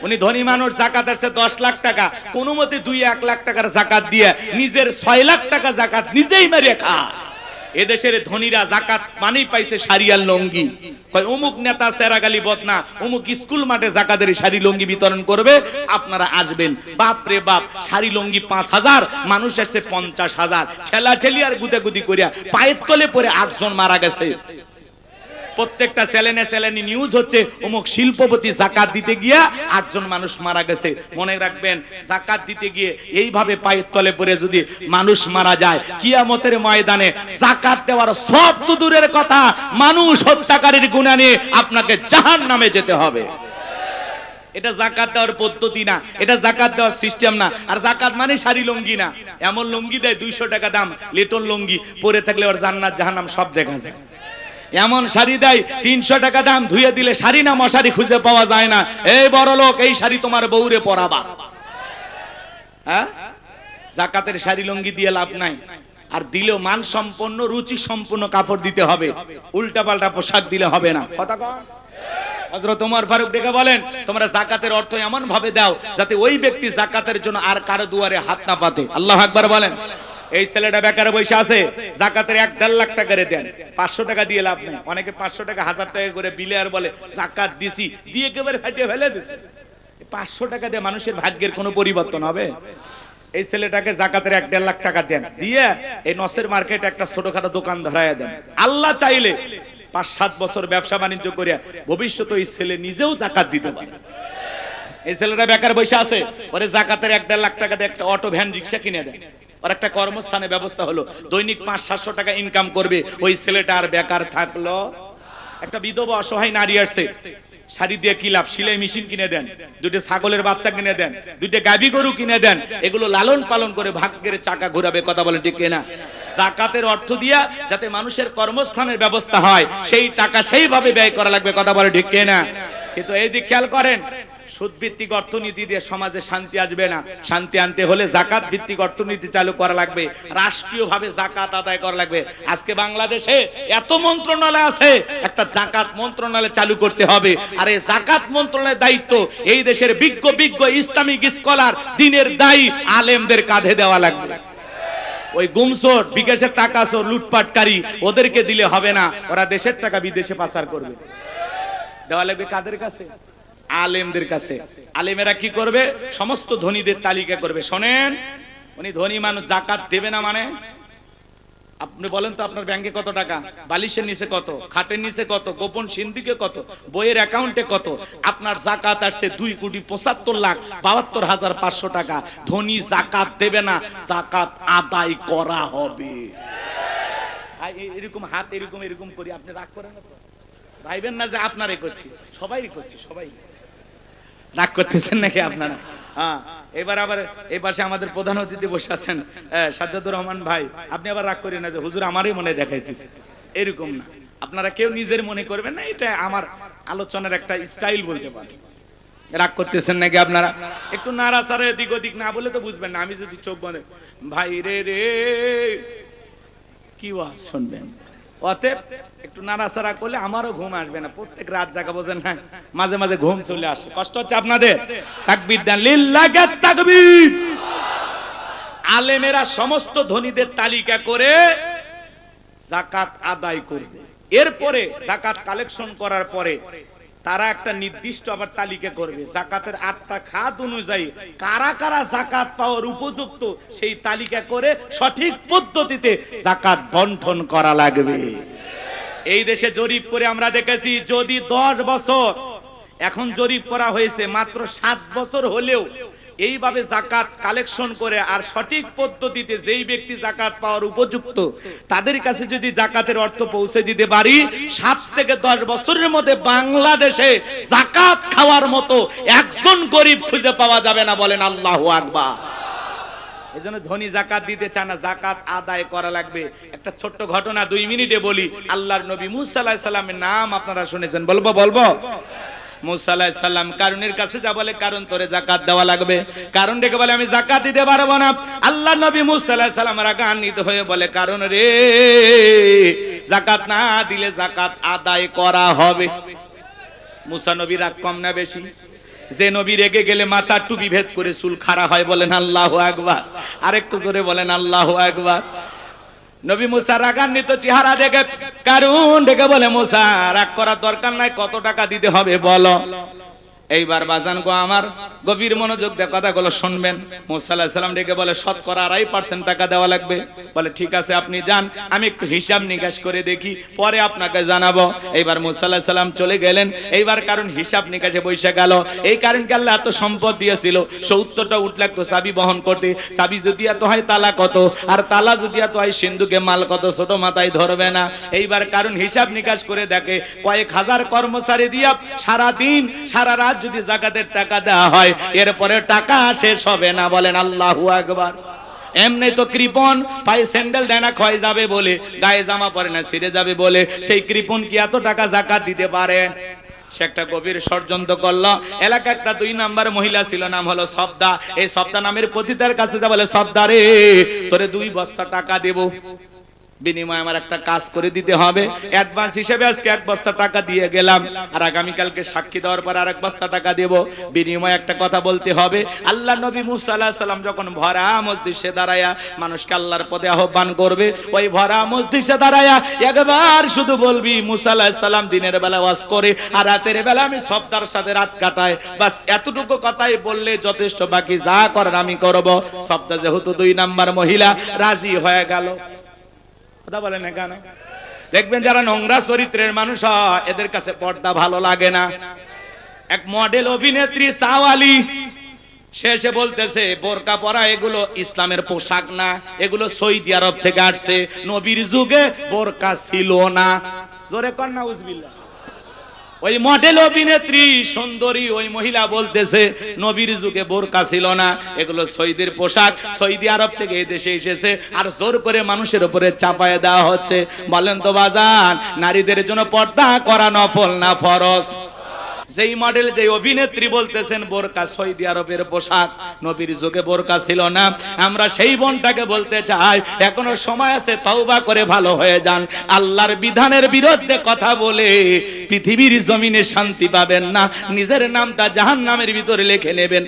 উনি ধনী মানুষ, যাকাতের সে 10 লাখ টাকা, কোন মতে 2-1 লাখ টাকার যাকাত দিয়ে নিজের 6 লাখ টাকা যাকাত নিজেই মেরে খায়। এদেশের ধনীরা জাকাত মানেই পাইছে শাড়ি আর লুঙ্গি। কয় অমুক নেতা সেরাগালি বদনা অমুক স্কুল মাঠে জাকাতের শাড়ি লুঙ্গি বিতরণ করবে, আপনারা আসবেন। বাপ রে বাপ, শাড়ি লুঙ্গি 5000, মানুষ আসছে 50,000। ঠেলাঠেলি আর গুদাগুদি করিয়া পায়ের তলে পড়ে 8 জন মারা গেছে। প্রত্যেকটা চ্যানেলে নিউজ হচ্ছে অমুক শিল্পপতি জাকাত দিতে গিয়া 8 জন মানুষ মারা গেছে। মনে রাখবেন, জাকাত দিতে গিয়ে এইভাবে পায়ের তলে পড়ে যদি মানুষ মারা যায়, কিয়ামতের ময়দানে জাকাত দেওয়ার সব তো দূরের কথা, মানুষ হত্যাকারীর গুনাহ নিয়ে আপনাকে জাহান্নামে যেতে হবে। এটা জাকাত দেওয়ার পদ্ধতি না, এটা জাকাত দেওয়ার সিস্টেম না। আর জাকাত মানে শাড়ি লুঙ্গি না। এমন লুঙ্গি দেয় 200 টাকা দাম, লিটন লুঙ্গি, পরে থাকলে ওর জান্নাত জাহান্নাম সব দেখা যায়। এমন শাড়ি দেয় 300 টাকা দাম, ধুয়ে দিলে শাড়ি না মশারি খুঁজে পাওয়া যায় না। এই বড় লোক, এই শাড়ি তোমার বউরে পরাবা। হ্যাঁ, জাকাতের শাড়ি লুঙ্গি দিয়ে লাভ নাই। আর দিলেও মান সম্পন্ন, রুচি সম্পন্ন কাপড় দিতে হবে, উল্টা পাল্টা পোশাক দিলে হবে না। কথা কন। হযরত ওমর ফারুক ডেকে বলেন, তোমরা জাকাতের অর্থ এমন ভাবে দাও যাতে ওই ব্যক্তি জাকাতের জন্য আর কারো দুয়ারে হাত না পাতে। আল্লাহু আকবার বলেন। এই ছেলেটা বেকার বসে আছে, জাকাতের 1.5 লাখ টাকা করে দেন, 500 টাকা দিয়ে লাভ নেই। অনেকে 500 টাকা 1000 টাকা করে বিলে আর বলে জাকাত দিছি, দিয়ে একেবারে ফাটিয়ে ফেলে দিছে। 500 টাকা দিয়ে মানুষের ভাগ্যের কোনো পরিবর্তন হবে? এই ছেলেটাকে জাকাতের 1.5 লাখ টাকা দেন, দিয়ে এই নসের মার্কেটে একটা ছোটখাটো দোকান ধরায়া দেন। আল্লাহ চাইলে 5-7 বছর ব্যবসা বাণিজ্য করিয়া ভবিষ্যতে এই ছেলে নিজেও জাকাত দিতে পারে। এই ছেলেটা বেকার বসে আছে, ওরে জাকাতের 1.5 লাখ টাকা দিয়ে একটা অটো ভ্যান রিক্সা কিনে দেন, আর একটা কর্মস্থানের ব্যবস্থা হলো, দৈনিক 500-700 টাকা ইনকাম করবে। ওই ছেলেটা আর বেকার থাকলো। একটা বিধবা অসহায় নারী আসছে, শাড়ি দিয়ে কি লাভ? সেলাই মেশিন কিনে দেন, 2টা ছাগলের বাচ্চা কিনে দেন, 2টা গাভী গরু কিনে দেন, এগুলো লালন পালন করে ভাগ্যের চাকা ঘোরাবে। কথা বলেন ঠিক কিনা? জাকাতের অর্থ দিয়া যাতে মানুষের কর্মস্থানের ব্যবস্থা হয়, সেই টাকা সেইভাবে ব্যয় করা লাগবে। কথা বলেন ঠিক কিনা? কিন্তু এই দিক খেয়াল করেন, সুদ ভিত্তিক অর্থনীতি দিয়ে সমাজে শান্তি আসবে না। শান্তি আনতে হলে জাকাত ভিত্তিক অর্থনীতি চালু করা লাগবে, রাষ্ট্রীয়ভাবে জাকাত আদায় করা লাগবে। আজকে বাংলাদেশে এত মন্ত্রণালয় আছে, একটা জাকাত মন্ত্রণালয় চালু করতে হবে। আর এই জাকাত মন্ত্রণালয়ের দায়িত্ব এই দেশের বিজ্ঞ ইসলামিক স্কলার, দ্বীনের দায়ী আলেমদের কাঁধে দেওয়া লাগবে। ওই গুমসোর, বিকাশের টাকা চোর, লুটপাটকারী, ওদেরকে দিলে হবে না। ওরা দেশের টাকা বিদেশে পাচার করবে। দেওয়া লাগবে কাদের কাছে? আলেমদের কাছে। আলেমেরা কি করবে? সমস্ত ধনীদের তালিকা করবে। শোনেন, উনি ধনী মানুষ, জাকাত দেবে না মানে? আপনি বলেন তো, আপনার ব্যাংকে কত টাকা, বালিশের নিচে কত, খাটের নিচে কত, গোপন সিন্ধিকে কত, বইয়ের অ্যাকাউন্টে কত? আপনার জাকাত আসছে 2,75,72,500 টাকা। ধনী জাকাত দেবে না, জাকাত আদায় করা হবে। এরকম হাত এরকম এরকম করি, আপনি রাগ করেন না তো? ভাইবেন না যে আপনারে করছি, সবাই করছি, সবাই রাগ করতেছেন নাকি আপনারা? হ্যাঁ, এবার আবার এই পাশে আমাদের প্রধান অতিথি বসে আছেন সাজ্জাদুর রহমান ভাই, আপনি আবার রাগ করেন না যে হুজুর আমারই মনে দেখাইতেছে। এরকম না, আপনারা কেউ নিজের মনে করবেন না, এটা আমার আলোচনার একটা স্টাইল বলতে পারেন। রাগ করতেছেন নাকি আপনারা? একটু নাড়াচাড়া এদিক ওদিক না বলে তো বুঝবেন না। আমি যদি চোখ বন্ধ, ভাই রে রে কি ওয়াজ শুনবেন? অতএব একটু নাড়াচাড়া করলে আমারও ঘুম আসবে না। প্রত্যেক রাত জাগা বোঝেন না, মাঝে মাঝে ঘুম চলে আসে। কষ্ট হচ্ছে আপনাদের? তাকবীর দেন, লিল্লাহি তাকবীর। আলেমেরা সমস্ত ধনীদের তালিকা করে যাকাত আদায় করবে। এরপরে যাকাত কালেকশন করার পরে তারা একটা নির্দিষ্ট আবার তালিকা করবে, যাকাতের 8টা খাত অনুযায়ী কারা কারা যাকাত পাওয়ার উপযুক্ত, সেই তালিকা করে সঠিক পদ্ধতিতে যাকাত বন্টন করা লাগবে। এই দেশে জরিপ করে আমরা দেখেছি, যদি 10 বছর, এখন জরিপ করা হয়েছে মাত্র 7 বছর হলেও এইভাবে যাকাত কালেকশন করে আর সঠিক পদ্ধতিতে যেই ব্যক্তি যাকাত পাওয়ার উপযুক্ত তাদের কাছে যদি যাকাতের অর্থ পৌঁছে দিতে পারি, 7 থেকে 10 বছরের মধ্যে বাংলাদেশে যাকাত খাওয়ার মতো একজন গরিব খুঁজে পাওয়া যাবে না। বলেন আল্লাহু আকবার। এজন্য ধনী যাকাত দিতে চায় না, যাকাত আদায় করা লাগবে। একটা ছোট্ট ঘটনা 2 মিনিটে বলি। আল্লাহর নবী মুসা আলাইহিস সালামের নাম আপনারা শুনেছেন, বলবো? মুসা আলাইহিস সালাম কারুনের কাছে যা বলে, কারণ তোরে যাকাত দেওয়া লাগবে। কারণ ডেকে বলে আমি যাকাত দিতে পারবো না। আল্লাহর নবী মুসা আলাইহিস সালাম রাগান্বিত হয়ে বলে, কারণ রে, যাকাত না দিলে যাকাত আদায় করা হবে। মুসা নবী রাগ কম না বেশি? যে নবী রেগে গেলে মাথার টুপি ভেদ করে চুল খাড়া হয়। বলেন আল্লাহু আকবার। আরেকটু জোরে বলেন আল্লাহু আকবার। নবী মুসা রাগান্বিত চেহারা দেখে কারুন ডেকে বলে, মুসা রাগ করার দরকার নাই, কত টাকা দিতে হবে বলো। এইবার বাজান গো আমার, গভীর মনোযোগ দিয়ে কথাগুলো শুনবেন। মুসা আলাইহিস সালাম ডেকে বলে, শতকরা 2.5% টাকা দেওয়া লাগবে। বলে ঠিক আছে আপনি যান, আমি একটু হিসাব নিকাশ করে দেখি, পরে আপনাকে জানাবো। এইবার মুসা আলাইহিস সালাম চলে গেলেন। এইবার কারণ হিসাব নিকাশে বসে গেল। এই কারণকে আল্লাহ এত সম্পদ দিয়েছিল, 70টা উট লাগতো চাবি বহন করতে। চাবি যদি এত হয় তালা কত, আর তালা যদি এত হয় সিন্ধুকে মাল কত, ছোট মাথায় ধরবে না। এইবার কারণ হিসাব নিকাশ করে দেখে কয়েক হাজার কর্মচারী দিয়া সারা দিন সারা রাত যদি যাকাতের টাকা দেওয়া হয়, এরপরে টাকা শেষ হবে না। বলেন আল্লাহু আকবার। এমনি তো কৃপণ, পায়ে স্যান্ডেল দেয় না ক্ষয় যাবে বলে, গায়ে জামা পরে না ছিঁড়ে যাবে বলে, সেই কৃপণ কি এত টাকা যাকাত দিতে পারে? সে একটা গভীর ষড়যন্ত্র করলো। এলাকা একটা 2 নাম্বার মহিলা ছিল, নাম হলো সবদা। এই সবদা নামের পতিতার কাছে যা বলে, সবদা রে তোরে 2 বস্তা টাকা দেব, বিনিময়ে আমার একটা কাজ করে দিতে হবে। অ্যাডভান্স হিসেবে আজকে 1 বস্তা টাকা দিয়ে গেলাম, আর আগামী কালকে সাক্ষী দেওয়ার পর আরেক বস্তা টাকা দেব, বিনিময়ে একটা কথা বলতে হবে। আল্লাহ নবী মুসা আলাইহিস সালাম যখন ভরা মজলিসে দাঁড়ায়া মানুষকে আল্লাহর পথে আহ্বান করবে, ওই ভরা মজলিসে দাঁড়ায়া একবার শুধু বলবি, মুসা আলাইহিস সালাম দিনের বেলা ওয়াজ করে আর রাতের বেলা আমি সবদার সাথে রাত কাটাই, বাস এতটুকু কথাই বললে যথেষ্ট, বাকি যা করার আমি করব। সবদা যেহেতু 2 নাম্বার মহিলা, রাজি হয়ে গেল। কথা বলেন না কেন? দেখবেন যারা নোংরা চরিত্রের মানুষ হয়, এদের কাছে পর্দা ভালো লাগে না। এক মডেল অভিনেত্রী সাওয়ালি, সে এসে বলতেছে বোরকা পরা এগুলো ইসলামের পোশাক না, এগুলো সৌদি আরব থেকে আসছে, নবীর যুগে বোরকা ছিল না। জোরে কর না উজবিল্লাহ। ওই মডেল অভিনেত্রী সুন্দরী ওই মহিলা বলতেছে নবীর যুগে বোরকা ছিল না, এগুলো সৌদির পোশাক, সৌদি আরব থেকে এই দেশে এসেছে, আর জোর করে মানুষের উপরে চাপায় দেওয়া হচ্ছে। বলেন তো বাজান, নারীদের জন্য পর্দা করা নফল না ফরজ? যেই মডেল, যে অভিনেত্রী বলতেছেন বোরকা সৌদি আরবের পোশাক, নবীর যুগে বোরকা ছিল না। আমরা সেই বোনটাকে বলতে চাই, এখনো সময় আছে, তওবা করে ভালো হয়ে যান। আল্লাহর বিধানের বিরুদ্ধে কথা বলে পৃথিবীর জমিনে শান্তি পাবেন না, নিজের নামটা জাহান্নামের ভিতরে লিখে নেবেন।